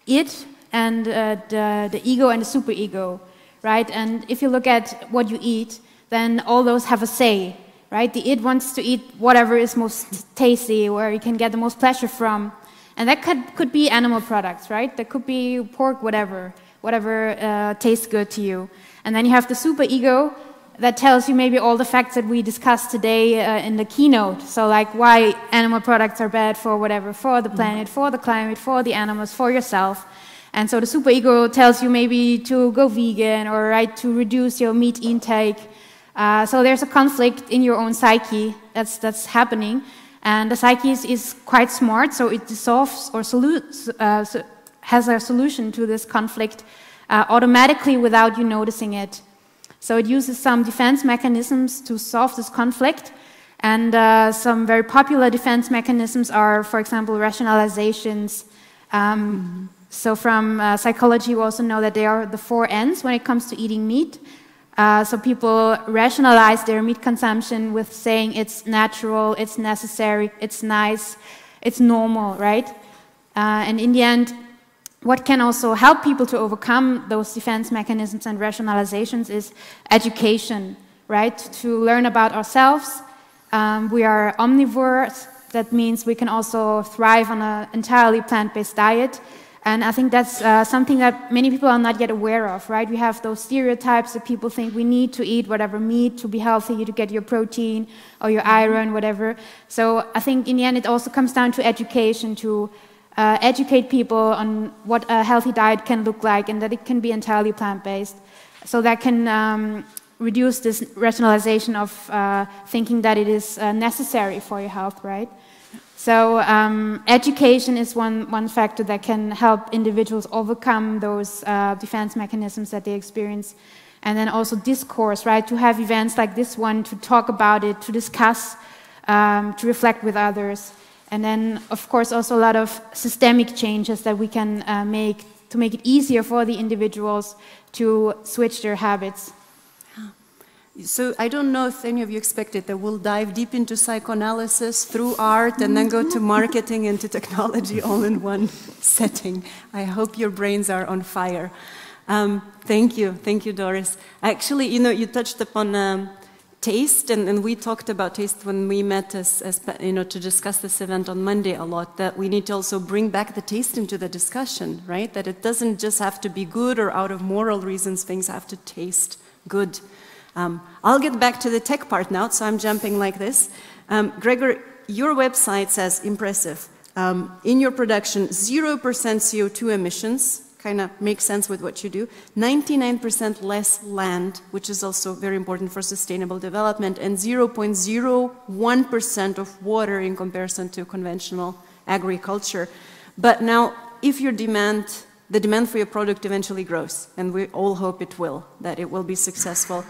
id and the ego and the superego, right? And if you look at what you eat, then all those have a say, right? The id wants to eat whatever is most tasty, where you can get the most pleasure from. And that could be animal products, right? That could be pork, whatever tastes good to you. And then you have the superego that tells you maybe all the facts that we discussed today in the keynote. So like why animal products are bad for whatever, for the planet, for the climate, for the animals, for yourself. And so the superego tells you maybe to go vegan or right to reduce your meat intake. So there's a conflict in your own psyche that's happening. And the psyche is quite smart, so it dissolves or has a solution to this conflict automatically without you noticing it. So it uses some defense mechanisms to solve this conflict. And some very popular defense mechanisms are, for example, rationalizations. So from psychology, we also know that there are the 4 N's when it comes to eating meat. So people rationalize their meat consumption with saying it's natural, it's necessary, it's nice, it's normal, right? And in the end, what can also help people to overcome those defense mechanisms and rationalizations is education, right? To learn about ourselves. We are omnivores. That means we can also thrive on an entirely plant-based diet. And I think that's something that many people are not yet aware of, right? We have those stereotypes that people think we need to eat whatever meat to be healthy, to get your protein or your iron, whatever. So I think in the end it also comes down to education, to educate people on what a healthy diet can look like and that it can be entirely plant-based. So that can reduce this rationalization of thinking that it is necessary for your health, right? So education is one factor that can help individuals overcome those defense mechanisms that they experience. And then also discourse, right? To have events like this one, to talk about it, to discuss, to reflect with others. And then, of course, also a lot of systemic changes that we can make to make it easier for the individuals to switch their habits. So I don't know if any of you expected that we'll dive deep into psychoanalysis through art and then go to marketing and to technology all in one setting. I hope your brains are on fire. Thank you, Doris. Actually, you touched upon taste, and we talked about taste when we met to discuss this event on Monday a lot, that we need to also bring back the taste into the discussion, right? That it doesn't just have to be good or out of moral reasons, things have to taste good. I'll get back to the tech part now, so I'm jumping like this. Gregor, your website says, impressive, in your production, 0% CO2 emissions, kind of makes sense with what you do, 99% less land, which is also very important for sustainable development, and 0.01% of water in comparison to conventional agriculture. But now, if the demand for your product eventually grows, and we all hope it will, that it will be successful,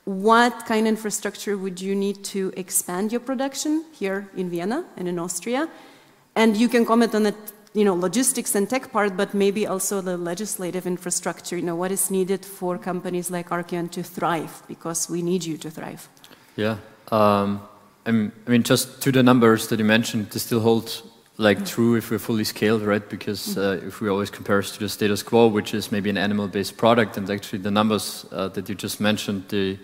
what kind of infrastructure would you need to expand your production here in Vienna and in Austria? And you can comment on the logistics and tech part, but maybe also the legislative infrastructure. What is needed for companies like Archeon to thrive, because we need you to thrive. Yeah, I mean, just to the numbers that you mentioned, they still hold true if we're fully scaled, right? Because if we always compare us to the status quo, which is maybe an animal-based product, and actually the numbers that you just mentioned, they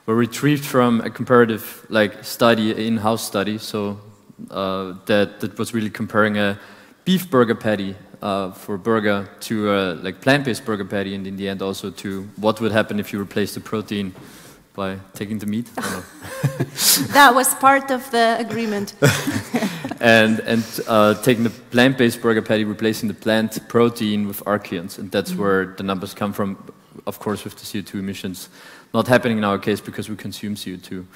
were retrieved from a comparative study, in-house study. So that was really comparing a beef burger patty for burger to a plant-based burger patty, and in the end also to what would happen if you replace the protein by taking the meat. That was part of the agreement. and taking the plant-based burger patty, replacing the plant protein with archeons, and that's where the numbers come from. Of course, with the CO2 emissions not happening in our case because we consume CO2.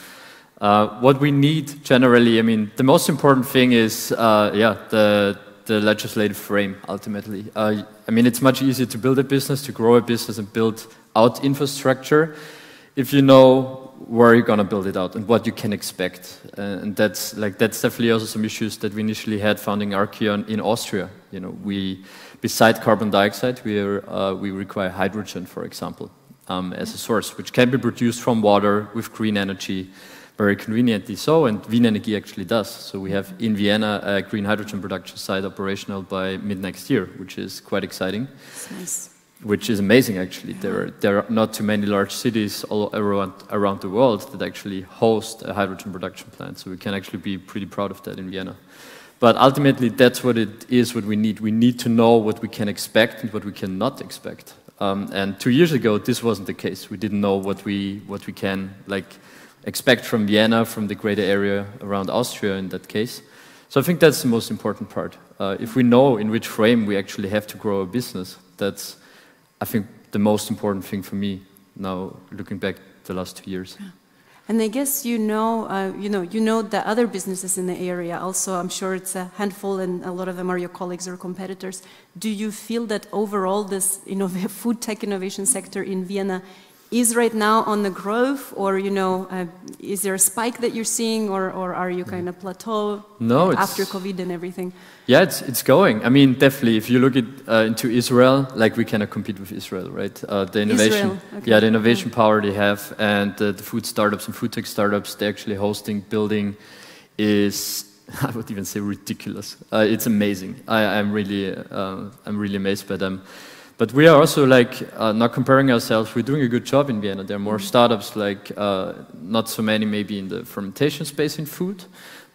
What we need generally, I mean, the most important thing is the legislative frame. Ultimately, I mean, it's much easier to build a business, to grow a business, and build out infrastructure if you know where you're gonna build it out and what you can expect. And that's definitely also some issues that we initially had founding Archeon in Austria. You know, beside carbon dioxide, we require hydrogen, for example, as a source, which can be produced from water with green energy, very conveniently so, and Wien Energy actually does. So we have in Vienna a green hydrogen production site operational by mid-next year, which is quite exciting. That's nice. Which is amazing, actually. There are not too many large cities all around the world that actually host a hydrogen production plant, so we can actually be pretty proud of that in Vienna. But ultimately, that's what it is, what we need. We need to know what we can expect and what we cannot expect. And 2 years ago, this wasn't the case. We didn't know what we can expect from Vienna, from the greater area around Austria in that case. So I think that's the most important part. If we know in which frame we actually have to grow a business, that's, I think, the most important thing for me now, looking back the last 2 years. Yeah. And I guess you know the other businesses in the area. Also, I'm sure it's a handful, and a lot of them are your colleagues or competitors. Do you feel that overall, this food tech innovation sector in Vienna is right now on the growth, or is there a spike that you're seeing, or are you kind of plateau after COVID and everything? Yeah, it's going. I mean, definitely. If you look into Israel, we cannot compete with Israel, right? The innovation, the innovation power they have, and the food startups and food tech startups they're actually building is, I would even say, ridiculous. It's amazing. I'm really amazed by them. But we are also not comparing ourselves. We're doing a good job in Vienna. There are more startups, not so many maybe in the fermentation space in food,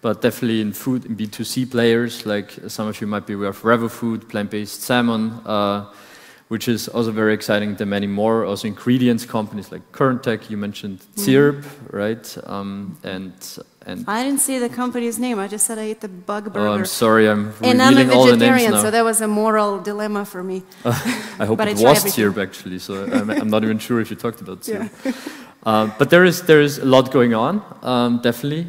but definitely in food, in B2C players, like some of you might be aware of Revo Food, plant-based salmon, which is also very exciting. There are many more, also ingredients companies like Currentech, you mentioned syrup, right? And I didn't say the company's name, I just said I ate the bug burger. Oh, I'm sorry, I'm revealing all the names now. And I'm a vegetarian, so that was a moral dilemma for me. I hope it was syrup, actually, so I'm not even sure if you talked about syrup. Yeah. But there is a lot going on, definitely.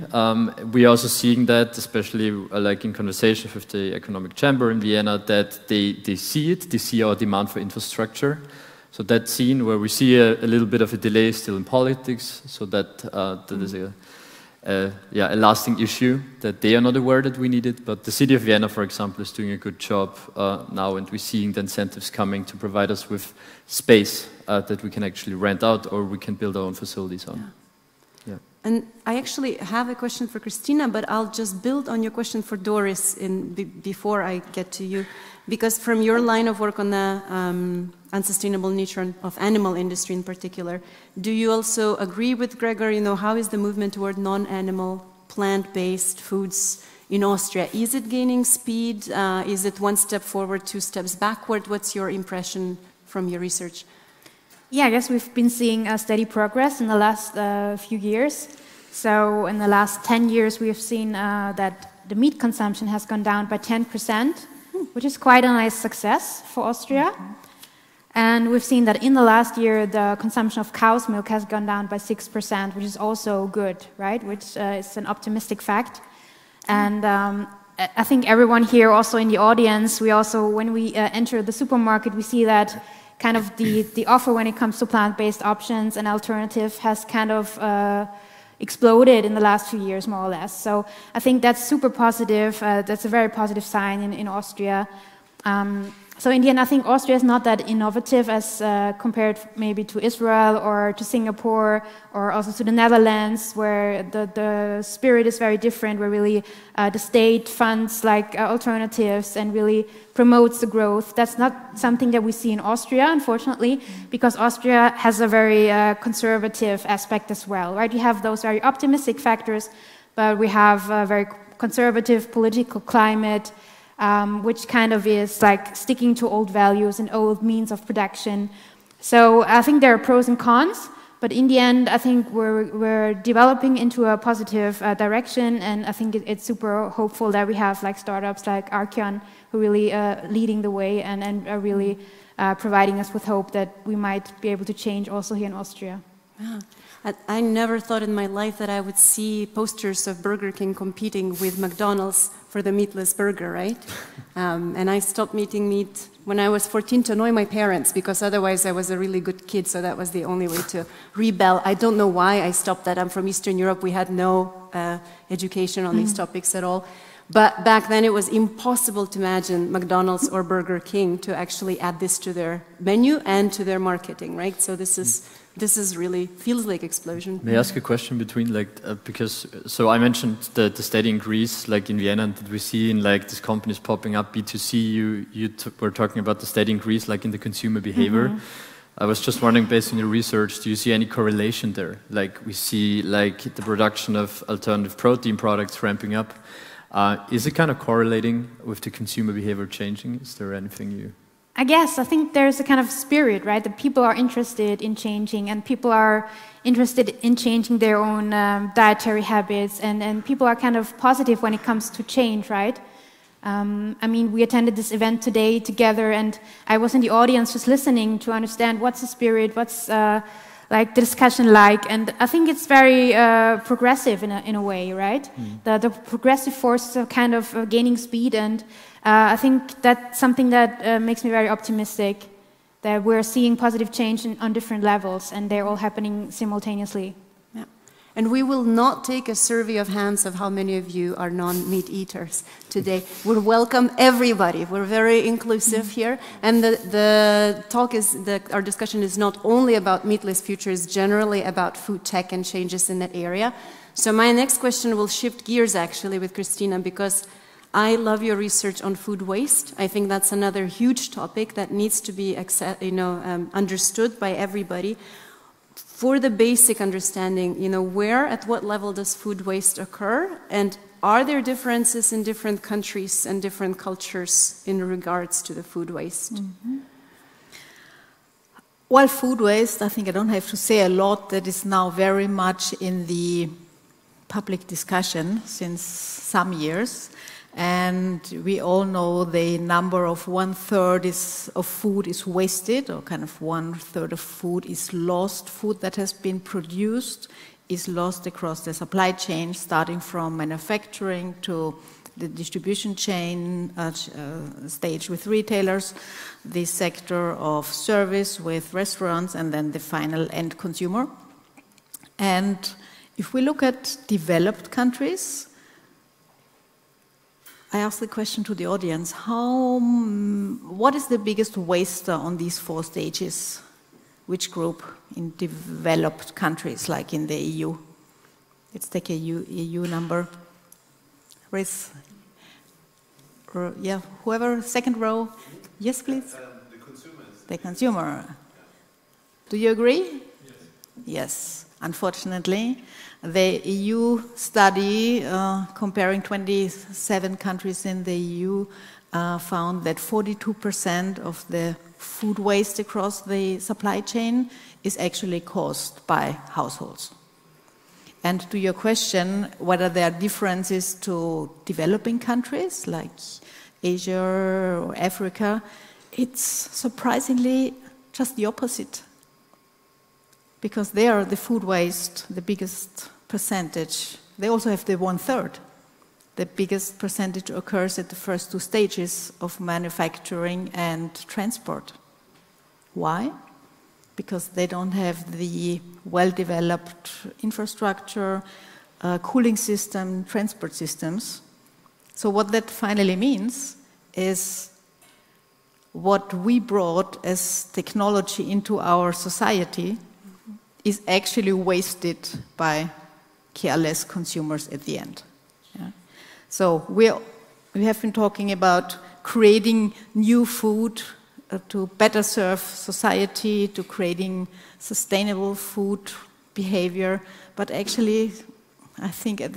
We are also seeing that, especially in conversations with the Economic Chamber in Vienna, that they see our demand for infrastructure. So that scene where we see a little bit of a delay still in politics, so that is a lasting issue that they are not aware that we need it. But the city of Vienna, for example, is doing a good job now, and we're seeing the incentives coming to provide us with space that we can actually rent out or we can build our own facilities on. Yeah. And I actually have a question for Christina, but I'll just build on your question for Doris before I get to you. Because from your line of work on the unsustainable nature of animal industry in particular, do you also agree with Gregor, how is the movement toward non-animal, plant-based foods in Austria? Is it gaining speed? Is it one step forward, 2 steps backward? What's your impression from your research? Yeah, I guess we've been seeing a steady progress in the last few years. So in the last 10 years, we have seen that the meat consumption has gone down by 10%, which is quite a nice success for Austria. And we've seen that in the last year, the consumption of cow's milk has gone down by 6%, which is also good, right? Which is an optimistic fact. And I think everyone here, also in the audience, when we enter the supermarket, we see that kind of the offer when it comes to plant-based options and alternative has kind of exploded in the last few years, more or less. So I think that's super positive. That's a very positive sign in Austria. So in the end, I think Austria is not that innovative as compared maybe to Israel or to Singapore or also to the Netherlands, where the spirit is very different, where really the state funds alternatives and really promotes the growth. That's not something that we see in Austria, unfortunately, because Austria has a very conservative aspect as well, right? You have those very optimistic factors, but we have a very conservative political climate, which kind of is sticking to old values and old means of production. So I think there are pros and cons, but in the end, I think we're developing into a positive direction, and I think it's super hopeful that we have startups like Archeon who are really leading the way and are really providing us with hope that we might be able to change also here in Austria. Yeah. I never thought in my life that I would see posters of Burger King competing with McDonald's for the meatless burger, right? And I stopped eating meat when I was 14 to annoy my parents, because otherwise I was a really good kid, so that was the only way to rebel. I don't know why I stopped that. I'm from Eastern Europe. We had no education on these topics at all. But back then it was impossible to imagine McDonald's or Burger King to actually add this to their menu and to their marketing, right? So this is really, feels like explosion. May I ask a question between, like, because, so I mentioned the study in Greece, like in Vienna, and that we see in like these companies popping up, B2C, you were talking about the study in Greece, like in the consumer behavior. I was just wondering, based on your research, do you see any correlation there? Like we see like the production of alternative protein products ramping up. Is it kind of correlating with the consumer behavior changing? Is there anything you... I think there's a kind of spirit, right? That people are interested in changing, and people are interested in changing their own dietary habits, and people are kind of positive when it comes to change, right? I mean, we attended this event today together, and I was in the audience just listening to understand what's the spirit, what's like the discussion like, and I think it's very progressive in a way, right? The progressive forces are kind of gaining speed, and I think that's something that makes me very optimistic, that we're seeing positive change on different levels, and they're all happening simultaneously. Yeah. And we will not take a survey of hands of how many of you are non-meat eaters today. We'll welcome everybody. We're very inclusive here. And the talk is, our discussion is not only about meatless futures, generally about food tech and changes in that area. So my next question will shift gears actually with Christina, because I love your research on food waste. I think that's another huge topic that needs to be understood by everybody. For the basic understanding, where, at what level does food waste occur? And are there differences in different countries and different cultures in regards to the food waste? Well, food waste, I think I don't have to say a lot. That is now very much in the public discussion since some years. And we all know the number of 1/3 of food is wasted, or kind of 1/3 of food is lost. Food that has been produced is lost across the supply chain, starting from manufacturing to the distribution chain stage with retailers, the sector of service with restaurants, and then the final end consumer. And if we look at developed countries, I ask the question to the audience, what is the biggest waster on these 4 stages? Which group in developed countries, like in the EU? Let's take a EU number. Raise, yeah, whoever, second row. Yes, please. The consumers. The consumer. Do you agree? Yes. Yes. Unfortunately, the EU study comparing 27 countries in the EU found that 42% of the food waste across the supply chain is actually caused by households. And to your question, whether there are differences to developing countries like Asia or Africa, it's surprisingly just the opposite. Because there, the food waste, the biggest percentage, they also have the 1/3. The biggest percentage occurs at the first 2 stages of manufacturing and transport. Why? Because they don't have the well-developed infrastructure, cooling system, transport systems. So what that finally means is what we brought as technology into our society is actually wasted by careless consumers at the end. Yeah. So we have been talking about creating new food to better serve society, to creating sustainable food behavior, but actually I think in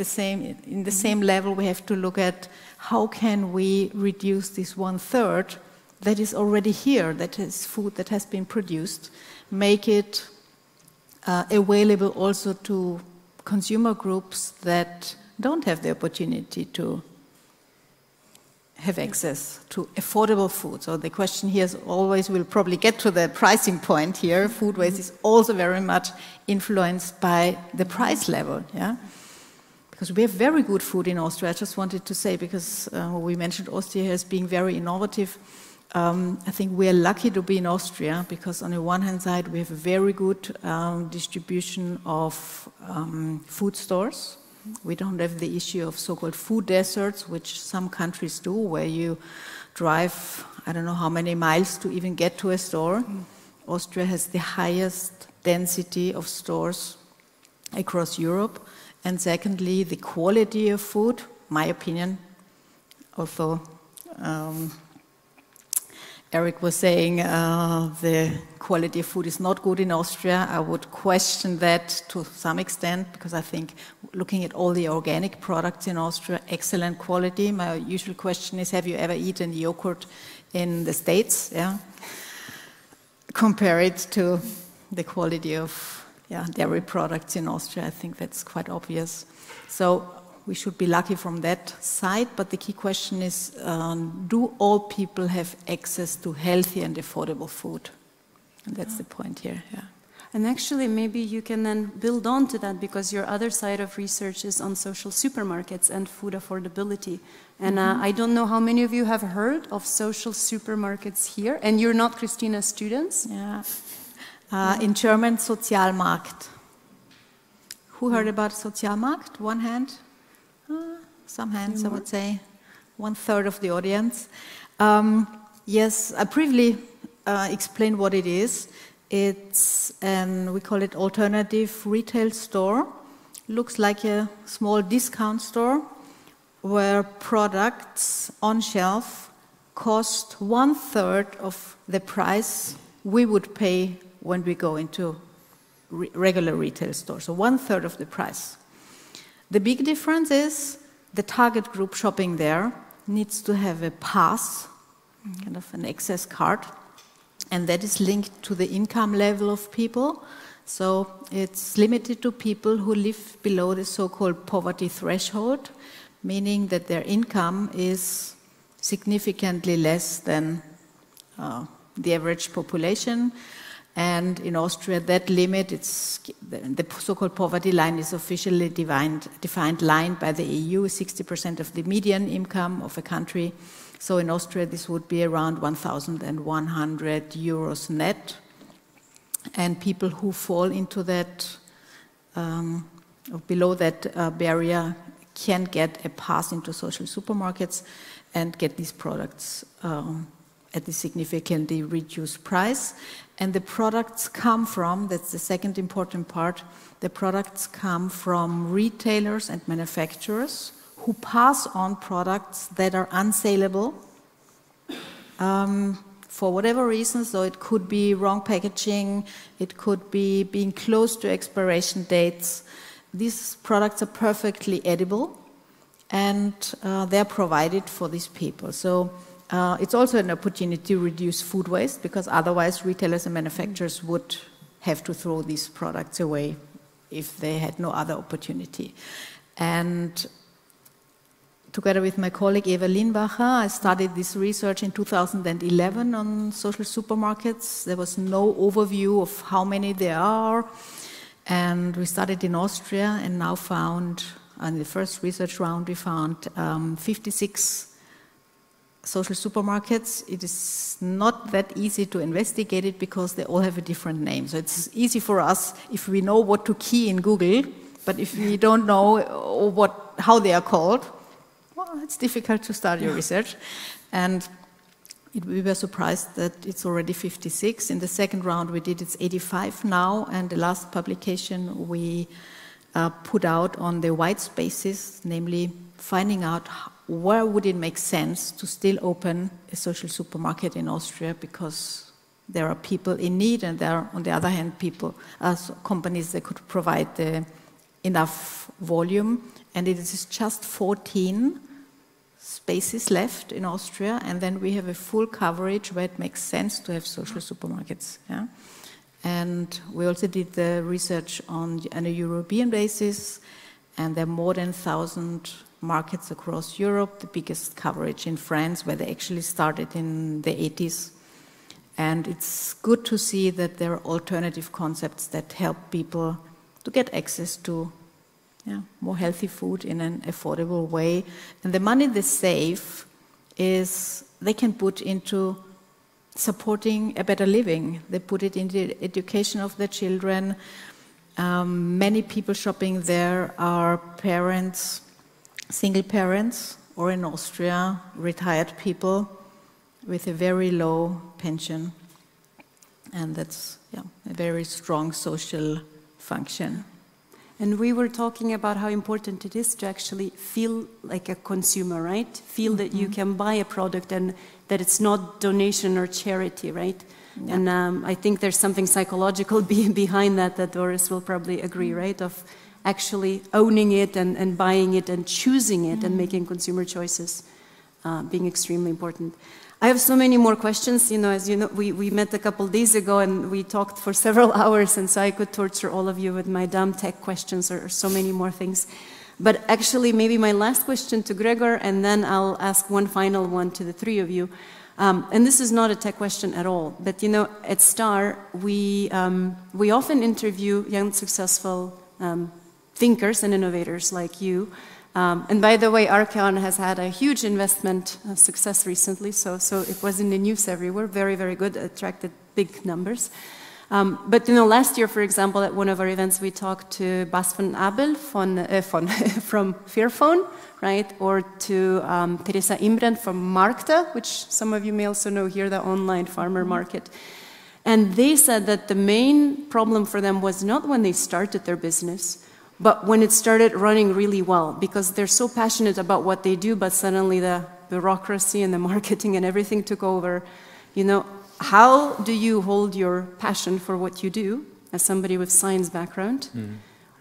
the same level we have to look at how can we reduce this 1/3 that is already here, that is food that has been produced, make it available also to consumer groups that don't have the opportunity to have access to affordable food. So the question here is always, we'll probably get to the pricing point here. Food waste is also very much influenced by the price level, yeah? Because we have very good food in Austria. I just wanted to say, because we mentioned Austria as being very innovative. I think we are lucky to be in Austria, because on the one hand side, we have a very good distribution of food stores. We don't have the issue of so-called food deserts, which some countries do, where you drive, I don't know how many miles to even get to a store. Austria has the highest density of stores across Europe. And secondly, the quality of food, my opinion, although Eric was saying the quality of food is not good in Austria. I would question that to some extent, because I think looking at all the organic products in Austria, excellent quality. My usual question is, have you ever eaten yogurt in the States? Yeah. Compare it to the quality of dairy products in Austria. I think that's quite obvious. So we should be lucky from that side, but the key question is, do all people have access to healthy and affordable food? And that's the point here, yeah. And actually, maybe you can then build on to that, because your other side of research is on social supermarkets and food affordability. And I don't know how many of you have heard of social supermarkets here, and you're not Christina's students? Yeah. In German, Sozialmarkt. Who heard about Sozialmarkt? One hand? Some hands, I would say. 1/3 of the audience. Yes, I briefly explain what it is. It's we call it alternative retail store. Looks like a small discount store where products on shelf cost 1/3 of the price we would pay when we go into regular retail store. So 1/3 of the price. The big difference is the target group shopping there needs to have a pass, kind of an access card, and that is linked to the income level of people. So it's limited to people who live below the so-called poverty threshold, meaning that their income is significantly less than the average population. And in Austria, that limit, it's the so-called poverty line, is officially defined line by the EU, 60% of the median income of a country. So in Austria, this would be around 1,100 euros net. And people who fall into that, or below that barrier, can get a pass into social supermarkets and get these products at a significantly reduced price. And the products come from, that's the second important part, the products come from retailers and manufacturers who pass on products that are unsaleable for whatever reason. So it could be wrong packaging, it could be being close to expiration dates. These products are perfectly edible, and they're provided for these people. So it's also an opportunity to reduce food waste, because otherwise retailers and manufacturers would have to throw these products away if they had no other opportunity. And together with my colleague Eva Linbacher, I started this research in 2011 on social supermarkets. There was no overview of how many there are. And we started in Austria and now found, in the first research round, we found 56 social supermarkets. It is not that easy to investigate it because they all have a different name. So it's easy for us if we know what to key in Google, but if we don't know how they are called, well, it's difficult to start your research. And we were surprised that it's already 56. In the second round we did, it's 85 now, and the last publication we put out on the white spaces, namely finding out where would it make sense to still open a social supermarket in Austria, because there are people in need, and there are, on the other hand, companies that could provide enough volume. And it is just 14 spaces left in Austria, and then we have a full coverage where it makes sense to have social supermarkets. Yeah? And we also did the research on a European basis, And there are more than 1,000 markets across Europe, the biggest coverage in France, where they actually started in the 80s. And it's good to see that there are alternative concepts that help people to get access to more healthy food in an affordable way. And the money they save they can put into supporting a better living. They put it into the education of their children. Many people shopping there are parents, single parents, or in Austria, retired people with a very low pension. And that's a very strong social function. And we were talking about how important it is to actually feel like a consumer, right? Feel that you can buy a product and that it's not donation or charity, right? Yeah. And I think there's something psychological behind that Doris will probably agree, right? Of actually owning it and buying it and choosing it and making consumer choices being extremely important. I have so many more questions. As you know, we met a couple days ago and we talked for several hours, and so I could torture all of you with my dumb tech questions or so many more things. But actually, maybe my last question to Gregor, and then I'll ask one final one to the three of you. And this is not a tech question at all, but at STAR, we often interview young, successful thinkers and innovators like you. And by the way, Archeon has had a huge investment success recently, so it was in the news everywhere. Very, very good, attracted big numbers. But last year, for example, at one of our events, we talked to Bas van Abel from Fairphone, right? Or to Teresa Imbrand from Markta, which some of you may also know here, the online farmer market. And they said that the main problem for them was not when they started their business, but when it started running really well, because they're so passionate about what they do, but suddenly the bureaucracy and the marketing and everything took over. How do you hold your passion for what you do, as somebody with science background,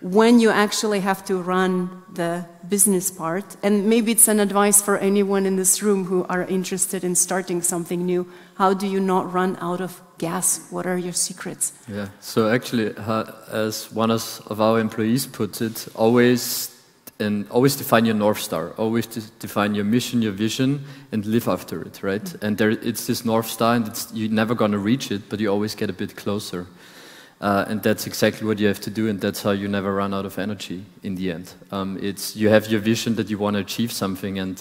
when you actually have to run the business part? And maybe it's an advice for anyone in this room who are interested in starting something new. How do you not run out of gas? What are your secrets? Yeah, so actually, as one of our employees puts it, always define your North Star, always define your mission, your vision, and live after it, right? And it's this North Star, and you're never going to reach it, but you always get a bit closer. And that's exactly what you have to do, and that's how you never run out of energy in the end. You have your vision that you want to achieve something, and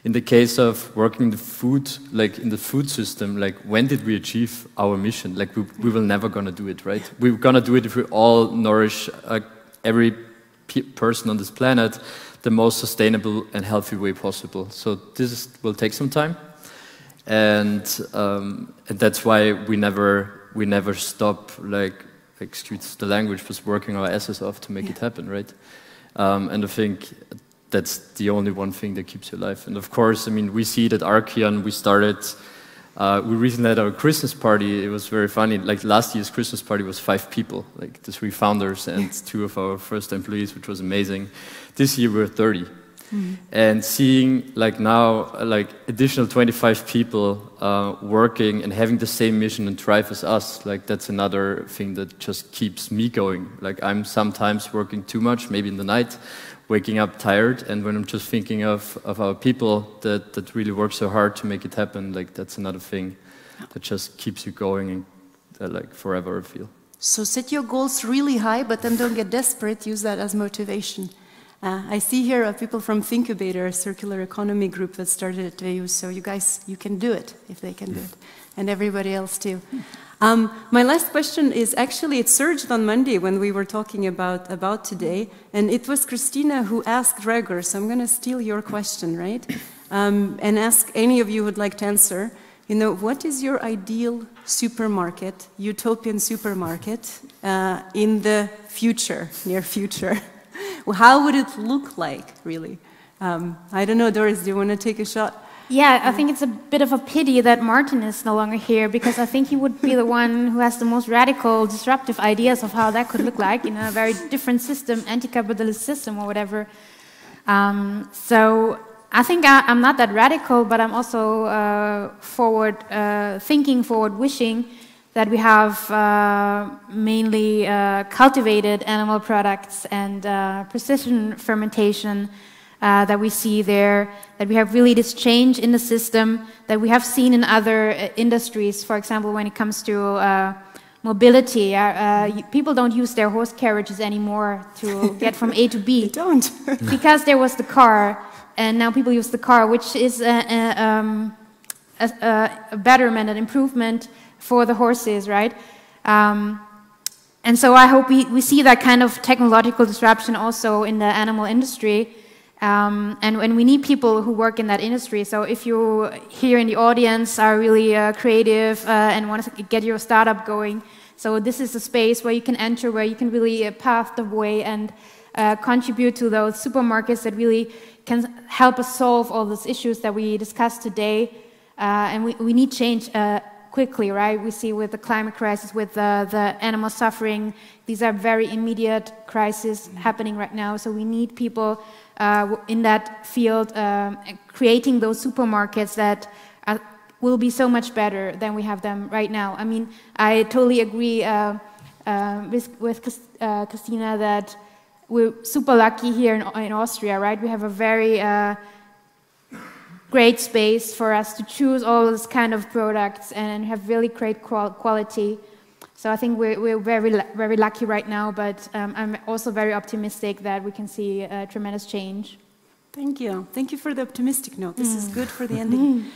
in the case of working in the food, in the food system, when did we achieve our mission? We will never gonna do it, right? We're gonna do it if we all nourish every person on this planet the most sustainable and healthy way possible. So this will take some time, and that's why we never stop, excuse the language, was working our asses off to make it happen, right? And I think that's the only one thing that keeps you alive. And of course, we see it at Archeon. We recently had our Christmas party. It was very funny. Last year's Christmas party was 5 people, the 3 founders and 2 of our first employees, which was amazing. This year we're 30. And seeing now additional 25 people working and having the same mission and drive as us, that's another thing that just keeps me going. I'm sometimes working too much, maybe in the night, waking up tired, and when I'm just thinking of our people that really work so hard to make it happen, that's another thing that just keeps you going and forever, I feel. So set your goals really high, but then don't get desperate. Use that as motivation. I see here people from Thinkubator, a circular economy group that started at VU. So you guys, you can do it if they can do it, and everybody else too. My last question is actually, it surged on Monday when we were talking about today, and it was Christina who asked Gregor, so I'm going to steal your question, right? And ask any of you who would like to answer, what is your ideal supermarket, utopian supermarket, in the future, near future? How would it look like, really? I don't know, Doris, do you want to take a shot? Yeah, I think it's a bit of a pity that Martin is no longer here, because I think he would be the one who has the most radical, disruptive ideas of how that could look like in a very different system, anti-capitalist system or whatever. So I think I'm not that radical, but I'm also forward-thinking, forward-wishing, that we have mainly cultivated animal products and precision fermentation that we see there, that we have really this change in the system that we have seen in other industries. For example, when it comes to mobility, people don't use their horse carriages anymore to get from A to B. They don't. Because there was the car, and now people use the car, which is a betterment, an improvement for the horses, right? And so I hope we see that kind of technological disruption also in the animal industry. And we need people who work in that industry. So if you here in the audience are really creative and want to get your startup going, so this is a space where you can enter, where you can really pave the way and contribute to those supermarkets that really can help us solve all those issues that we discussed today. And we need change quickly, right? We see with the climate crisis, with the animal suffering, these are very immediate crises happening right now. So we need people in that field creating those supermarkets that will be so much better than we have them right now. I mean, I totally agree with Christina that we're super lucky here in Austria, right? We have a very great space for us to choose all this kind of products and have really great quality. So I think we're very lucky right now, but I'm also very optimistic that we can see a tremendous change. Thank you. Thank you for the optimistic note. This is good for the ending.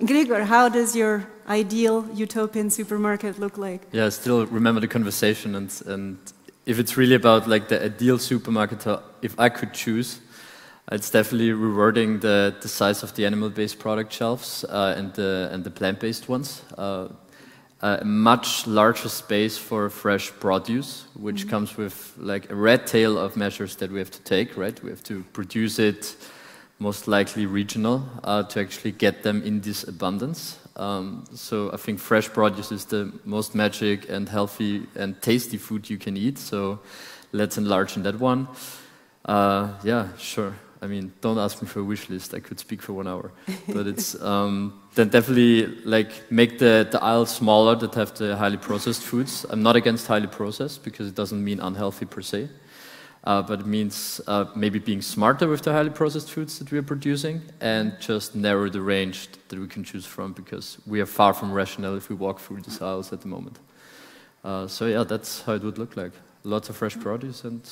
Gregor, how does your ideal utopian supermarket look like? Yeah, I still remember the conversation, and if it's really about like the ideal supermarket, if I could choose, it's definitely rewarding the size of the animal-based product shelves and the plant-based ones. A much larger space for fresh produce, which comes with like a red tail of measures that we have to take, right? We have to produce it most likely regional to actually get them in this abundance. So I think fresh produce is the most magic and healthy and tasty food you can eat. So let's enlarge in that one. Yeah, sure. I mean, don't ask me for a wish list. I could speak for 1 hour. But it's then definitely like make the aisles smaller that have the highly processed foods. I'm not against highly processed because it doesn't mean unhealthy per se. But it means maybe being smarter with the highly processed foods that we are producing and just narrow the range that we can choose from because we are far from rational if we walk through these aisles at the moment. So yeah, that's how it would look like. Lots of fresh produce and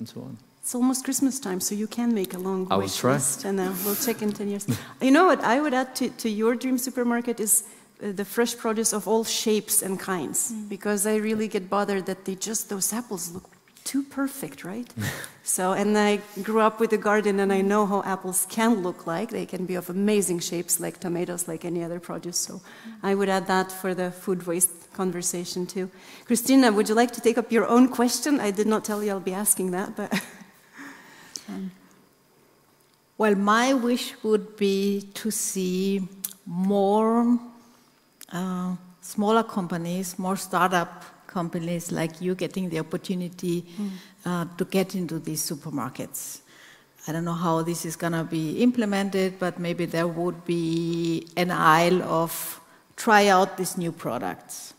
so on. It's almost Christmas time, so you can make a long wish list, and we'll check in 10 years. You know what I would add to your dream supermarket is the fresh produce of all shapes and kinds, because I really get bothered that those apples look too perfect, right? So, and I grew up with a garden, and I know how apples can look like. They can be of amazing shapes, like tomatoes, like any other produce. So, I would add that for the food waste conversation too. Christina, would you like to take up your own question? I did not tell you I'll be asking that, but. Well, my wish would be to see more smaller companies, more startup companies like you getting the opportunity to get into these supermarkets. I don't know how this is going to be implemented, but maybe there would be an aisle of try out these new products.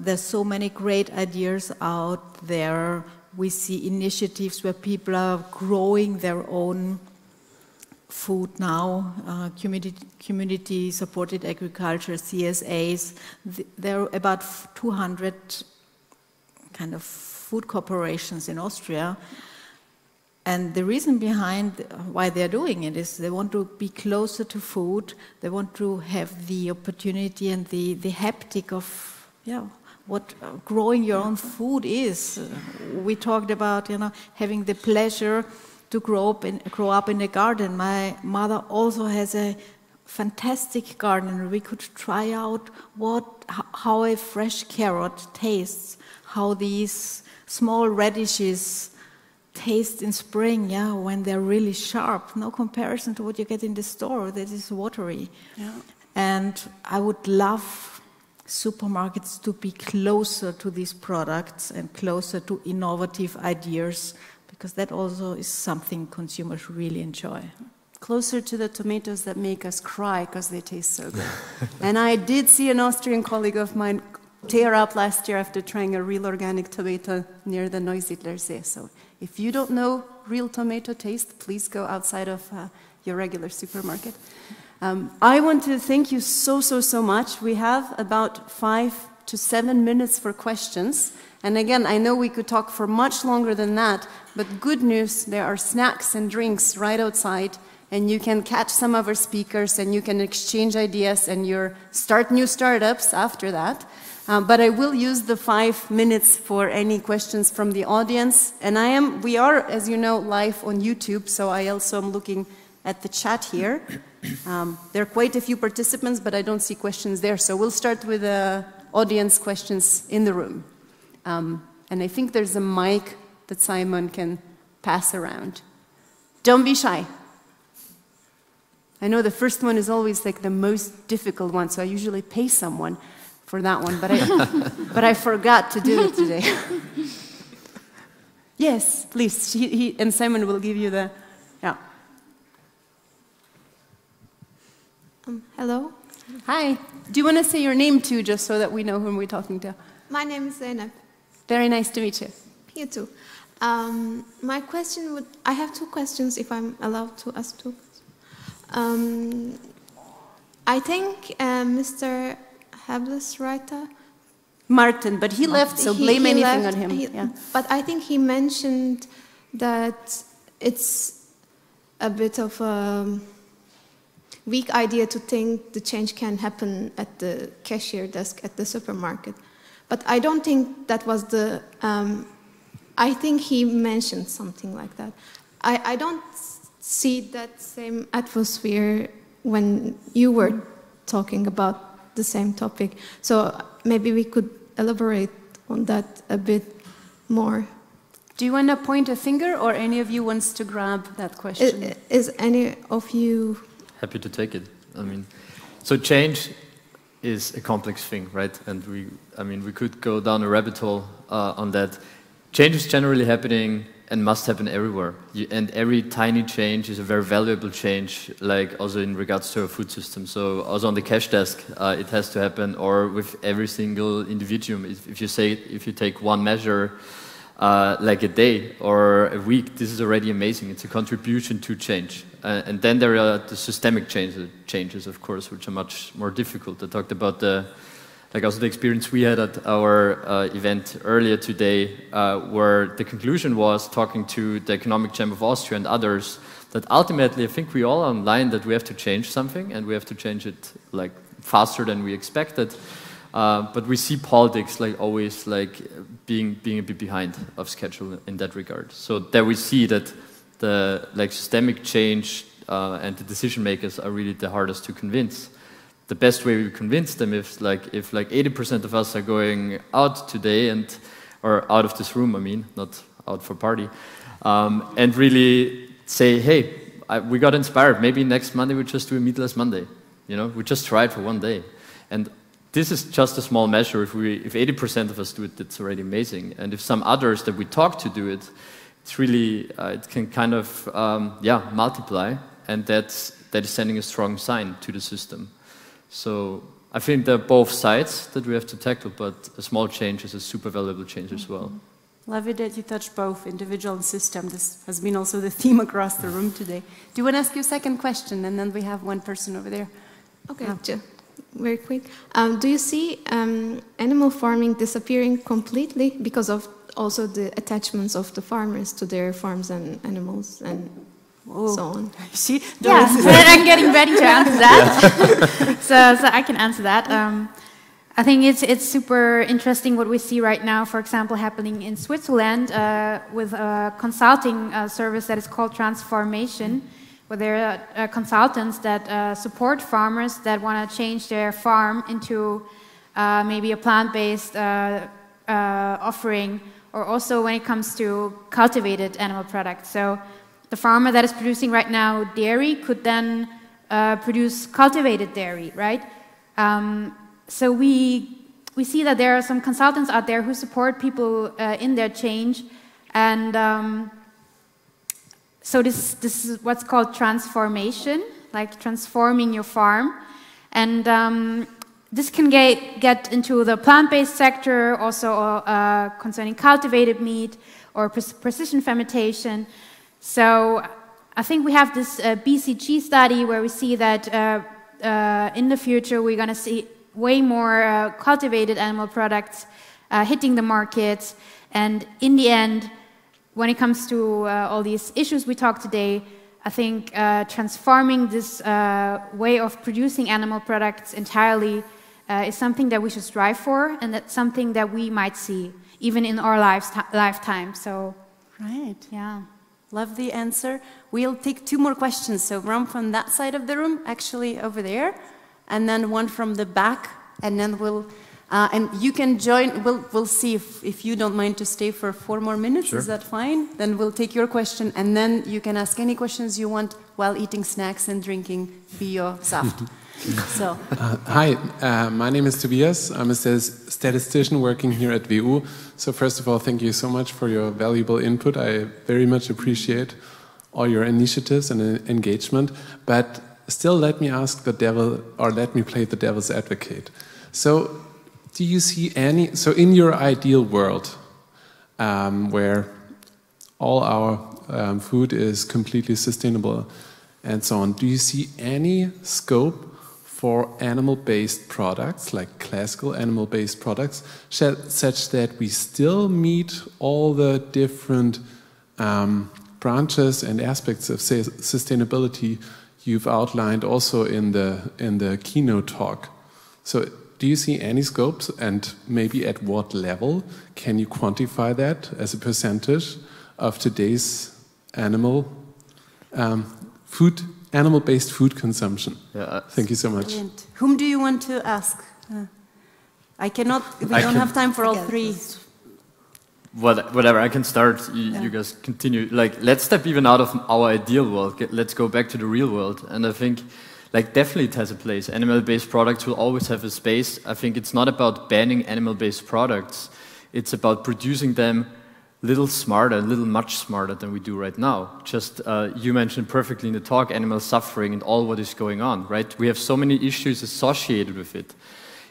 There's so many great ideas out there. We see initiatives where people are growing their own food now, community-supported agriculture, CSAs. There are about 200 kind of food corporations in Austria. And the reason behind why they're doing it is they want to be closer to food. They want to have the opportunity and the haptic of, what growing your own food is. We talked about, having the pleasure to grow up in a garden. My mother also has a fantastic garden. We could try out how a fresh carrot tastes, how these small radishes taste in spring, when they're really sharp. No comparison to what you get in the store that is watery. Yeah. And I would love supermarkets to be closer to these products and closer to innovative ideas, because that also is something consumers really enjoy. closer to the tomatoes that make us cry because they taste so good. And I did see an Austrian colleague of mine tear up last year after trying a real organic tomato near the Neusiedler See. So if you don't know real tomato taste, please go outside of your regular supermarket. I want to thank you so much. We have about 5 to 7 minutes for questions. And again, I know we could talk for much longer than that, but good news, there are snacks and drinks right outside, and you can catch some of our speakers, and you can exchange ideas, and start new startups after that. But I will use the 5 minutes for any questions from the audience. And we are, as you know, live on YouTube, so I also am looking at the chat here. There are quite a few participants, but I don't see questions there. So we'll start with audience questions in the room. And I think there's a mic that Simon can pass around. Don't be shy. I know the first one is always like the most difficult one, so I usually pay someone for that one, but I forgot to do it today. Yes, please. And Simon will give you the, yeah. Hello. Hi. Do you want to say your name too, just so that we know whom we're talking to? My name is Zeynep. Very nice to meet you. You too. My question I have 2 questions, if I'm allowed to ask 2. I think Mr. Habelsreiter, Martin, but he left, so blame anything on him. Yeah. But I think he mentioned that it's a bit of a weak idea to think the change can happen at the cashier desk at the supermarket. But I don't think that was the... I think he mentioned something like that. I don't see that same atmosphere when you were talking about the same topic. So maybe we could elaborate on that a bit more. Do you want to point a finger, or any of you wants to grab that question? Is any of you... Happy to take it. I mean, so change is a complex thing, right? And we could go down a rabbit hole on that. Change is generally happening and must happen everywhere. And every tiny change is a very valuable change, like also in regards to our food system. So also on the cash desk, it has to happen, or with every single individuum. If you take one measure, like a day or a week, this is already amazing. It's a contribution to change. And then there are the systemic changes, of course, which are much more difficult. I talked about also the experience we had at our event earlier today, where the conclusion was, talking to the Economic Chamber of Austria and others, that ultimately I think we all are online that we have to change something, and we have to change it like faster than we expected. But we see politics always being a bit behind of schedule in that regard. So there we see that the systemic change and the decision makers are really the hardest to convince. The best way we convince them if 80% of us are going out today or out of this room, I mean, not out for party, and really say, hey, we got inspired. Maybe next Monday we just do a meatless Monday. We just try it for one day, and this is just a small measure. If 80% of us do it, that's already amazing. And if some others that we talk to do it, it's really it can kind of multiply, and that is sending a strong sign to the system. So I think there are both sides that we have to tackle, but a small change is a super valuable change as well. Love it that you touched both individual and system. This has been also the theme across the room today. Do you want to ask your second question? And then we have one person over there. Okay, very quick. Do you see animal farming disappearing completely because of also the attachments of the farmers to their farms and animals and so on? See, yeah, I'm getting ready to answer that. so I can answer that. I think it's super interesting what we see right now, for example, happening in Switzerland with a consulting service that is called Transformation, where there are consultants that support farmers that want to change their farm into maybe a plant-based offering, or also when it comes to cultivated animal products. So the farmer that is producing right now dairy could then produce cultivated dairy, right? So we see that there are some consultants out there who support people in their change, and So this is what's called transformation, like transforming your farm. And this can get into the plant-based sector, also concerning cultivated meat or precision fermentation. So I think we have this BCG study where we see that in the future we're going to see way more cultivated animal products hitting the markets. And in the end, when it comes to all these issues we talked today, I think transforming this way of producing animal products entirely is something that we should strive for, and that's something that we might see even in our lifetime. So, right, yeah. Love the answer. We'll take 2 more questions. So one from that side of the room, actually over there, and then one from the back, and then we'll and you can join. We'll see if you don't mind to stay for 4 more minutes. Sure. Is that fine? Then we'll take your question, and then you can ask any questions you want while eating snacks and drinking Bio-Saft. So. Hi, my name is Tobias. I'm a statistician working here at WU. So first of all, thank you so much for your valuable input. I very much appreciate all your initiatives and engagement. But still, let me ask the devil, or let me play the devil's advocate. So, do you see any? So, in your ideal world, where all our food is completely sustainable and so on, do you see any scope for animal-based products, like classical animal-based products, such that we still meet all the different branches and aspects of sustainability you've outlined also in the keynote talk? So do you see any scopes, and maybe at what level can you quantify that as a percentage of today's animal-based food consumption? Yeah, thank you so much. Brilliant. Whom do you want to ask? We don't have time for all 3. Whatever, I can start, you guys continue. Like, let's step even out of our ideal world. Let's go back to the real world. And I think, like, definitely it has a place. Animal-based products will always have a space. I think it's not about banning animal-based products. It's about producing them much smarter than we do right now. Just, you mentioned perfectly in the talk, animal suffering and all what is going on, right? We have so many issues associated with it.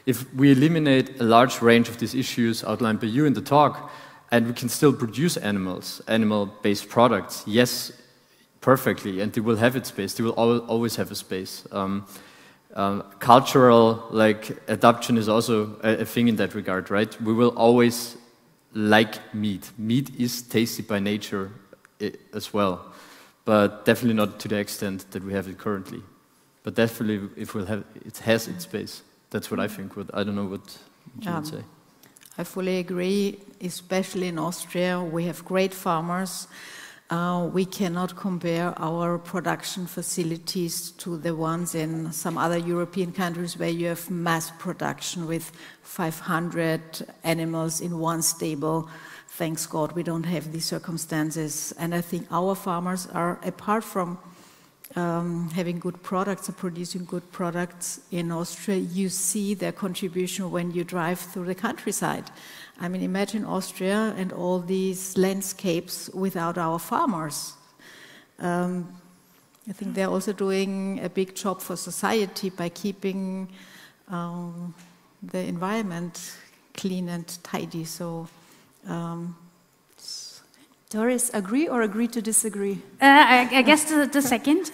If we eliminate a large range of these issues outlined by you in the talk, and we can still produce animal-based products, yes, perfectly, and they will have its space. They will always have a space. Cultural, like, adoption is also a thing in that regard, right? We will always like meat. Meat is tasty by nature as well, but definitely not to the extent that we have it currently. But definitely, it has its space. That's what I think. I don't know what you would say. I fully agree. Especially in Austria, we have great farmers. We cannot compare our production facilities to the ones in some other European countries where you have mass production with 500 animals in one stable. Thanks God, we don't have these circumstances. And I think our farmers are, apart from having good products or producing good products in Austria, you see their contribution when you drive through the countryside. I mean, imagine Austria and all these landscapes without our farmers. I think they're also doing a big job for society by keeping the environment clean and tidy. So, Doris, agree or agree to disagree? I guess the second.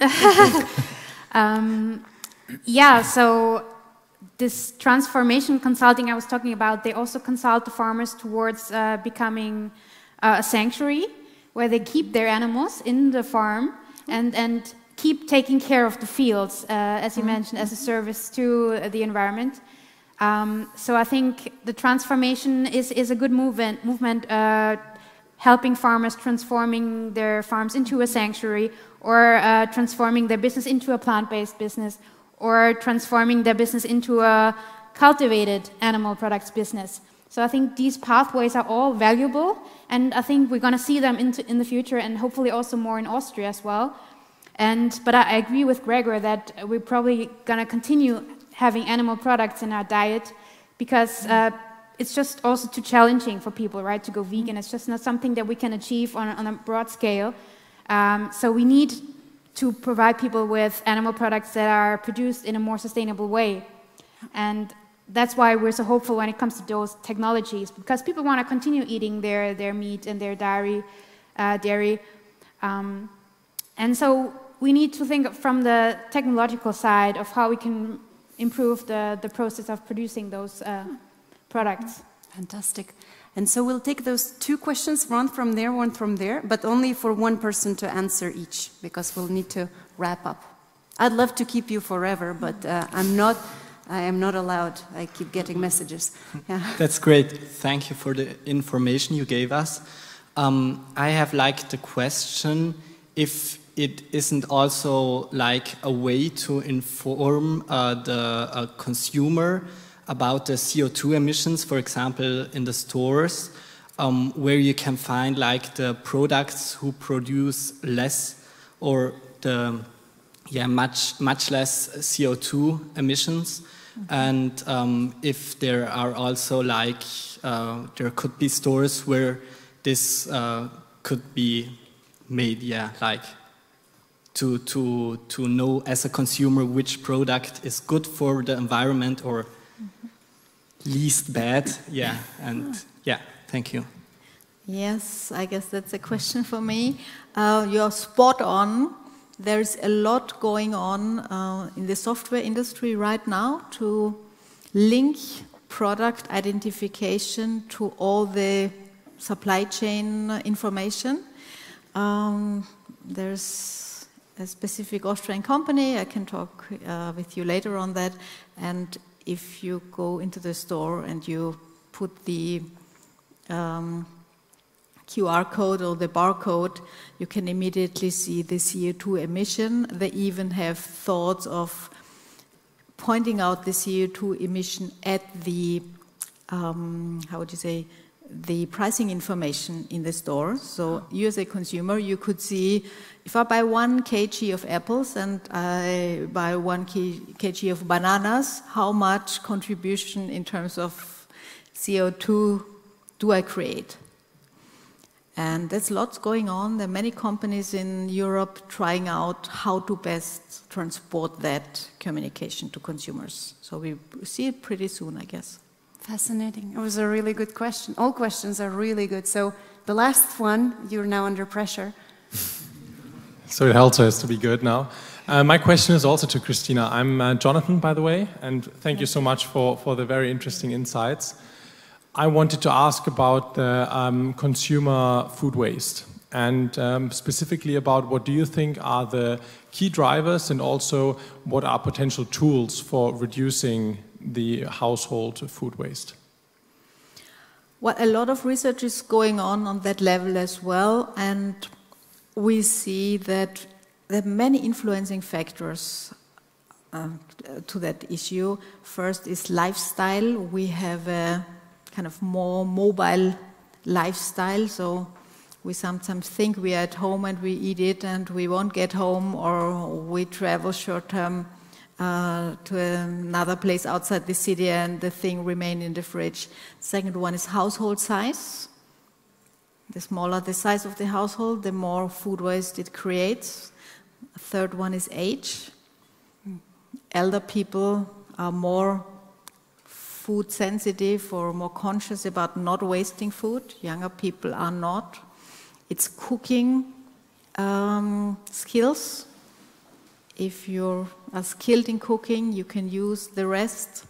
Yeah, so this transformation consulting I was talking about, they also consult the farmers towards becoming a sanctuary where they keep their animals in the farm and keep taking care of the fields, as you mentioned, as a service to the environment. So I think the transformation is a good movement helping farmers transforming their farms into a sanctuary, or transforming their business into a plant-based business, or transforming their business into a cultivated animal products business. So I think these pathways are all valuable, and I think we're going to see them in the future, and hopefully also more in Austria as well. But I agree with Gregor that we're probably going to continue having animal products in our diet, because it's just also too challenging for people, right, to go vegan. It's just not something that we can achieve on a broad scale. So we need to provide people with animal products that are produced in a more sustainable way. And that's why we're so hopeful when it comes to those technologies, because people want to continue eating their meat and their dairy. And so we need to think from the technological side of how we can improve the process of producing those products. Fantastic. And so we'll take those two questions, one from there, but only for one person to answer each, because we'll need to wrap up. I'd love to keep you forever, but I am not allowed. I keep getting messages. Yeah. That's great. Thank you for the information you gave us. I have the question, if it isn't also like a way to inform the consumer about the CO2 emissions, for example, in the stores, where you can find the products who produce less or the much less CO2 emissions, and if there are also there could be stores where this could be made, to know as a consumer which product is good for the environment or least bad. Thank you. Yes, I guess that's a question for me. You're spot on. There's a lot going on in the software industry right now to link product identification to all the supply chain information. There's a specific Austrian company, I can talk with you later on that, and if you go into the store and you put the QR code or the barcode, you can immediately see the CO2 emission. They even have thoughts of pointing out the CO2 emission at the, the pricing information in the store. So you as a consumer, you could see, if I buy 1 kg of apples and I buy 1 kg of bananas, how much contribution in terms of CO2 do I create? And there's lots going on. There are many companies in Europe trying out how to best transport that communication to consumers. So we see it pretty soon, I guess. Fascinating. It was a really good question. All questions are really good. So the last one, you're now under pressure. So it also has to be good now. My question is also to Christina. I'm Jonathan, by the way, and thank you so much for the very interesting insights. I wanted to ask about the consumer food waste, and specifically about what do you think are the key drivers, and also what are potential tools for reducing the household food waste? Well, a lot of research is going on that level as well, and we see that there are many influencing factors to that issue. First is lifestyle. We have a kind of more mobile lifestyle, so we sometimes think we are at home and we eat it and we won't get home, or we travel short term to another place outside the city and the thing remain in the fridge. Second one is household size. The smaller the size of the household, the more food waste it creates. Third one is age. Elder people are more food sensitive or more conscious about not wasting food. Younger people are not. It's cooking skills. If you are skilled in cooking, you can use the rest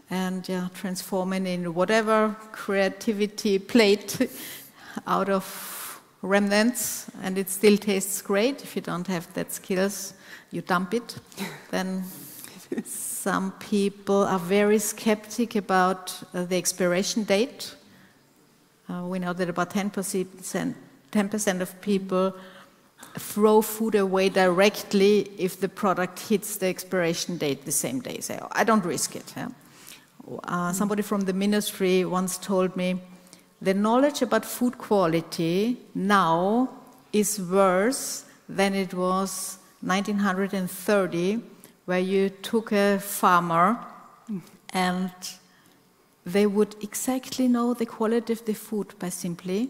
and transform it in whatever creativity plate out of remnants, and it still tastes great. If you don't have that skills, you dump it. Then some people are very skeptic about the expiration date. We know that about 10% of people throw food away directly if the product hits the expiration date the same day. Say, I don't risk it. Yeah? Somebody from the ministry once told me, the knowledge about food quality now is worse than it was 1930, where you took a farmer and they would exactly know the quality of the food by simply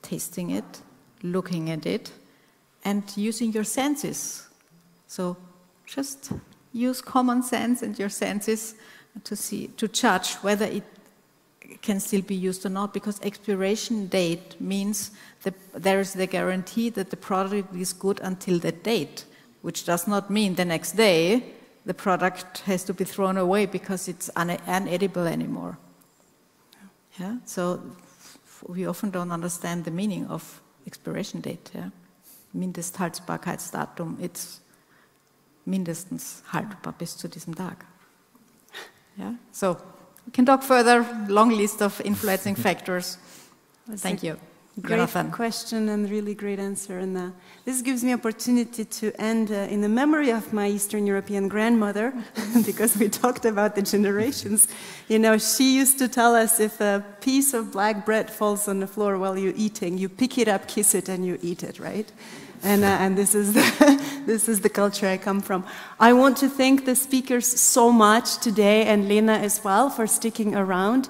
tasting it, looking at it, and using your senses. So just use common sense and your senses to judge whether it can still be used or not, because expiration date means that there is the guarantee that the product is good until that date, which does not mean the next day the product has to be thrown away because it's unedible anymore. Yeah? So we often don't understand the meaning of expiration date. Yeah? Mindesthaltbarkeitsdatum, it's mindestens haltbar bis zu diesem Tag. Yeah? So we can talk further, long list of influencing factors. Thank you. Great Jonathan. question and really great answer. And this gives me opportunity to end in the memory of my Eastern European grandmother, because we talked about the generations. You know, she used to tell us, if a piece of black bread falls on the floor while you're eating, you pick it up, kiss it, and you eat it, right? And this is this is the culture I come from. I want to thank the speakers so much today, and Lena as well, for sticking around.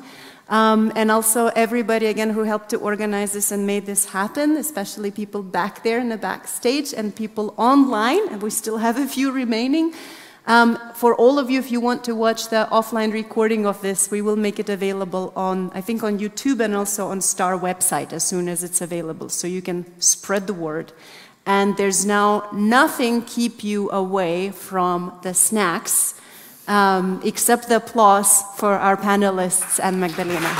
And also everybody, again, who helped to organize this and made this happen, especially people back there in the backstage and people online, and we still have a few remaining. For all of you, if you want to watch the offline recording of this, we will make it available on, I think, on YouTube and also on STAR website as soon as it's available, so you can spread the word. And there's now nothing keep you away from the snacks, except the applause for our panelists and Magdalena.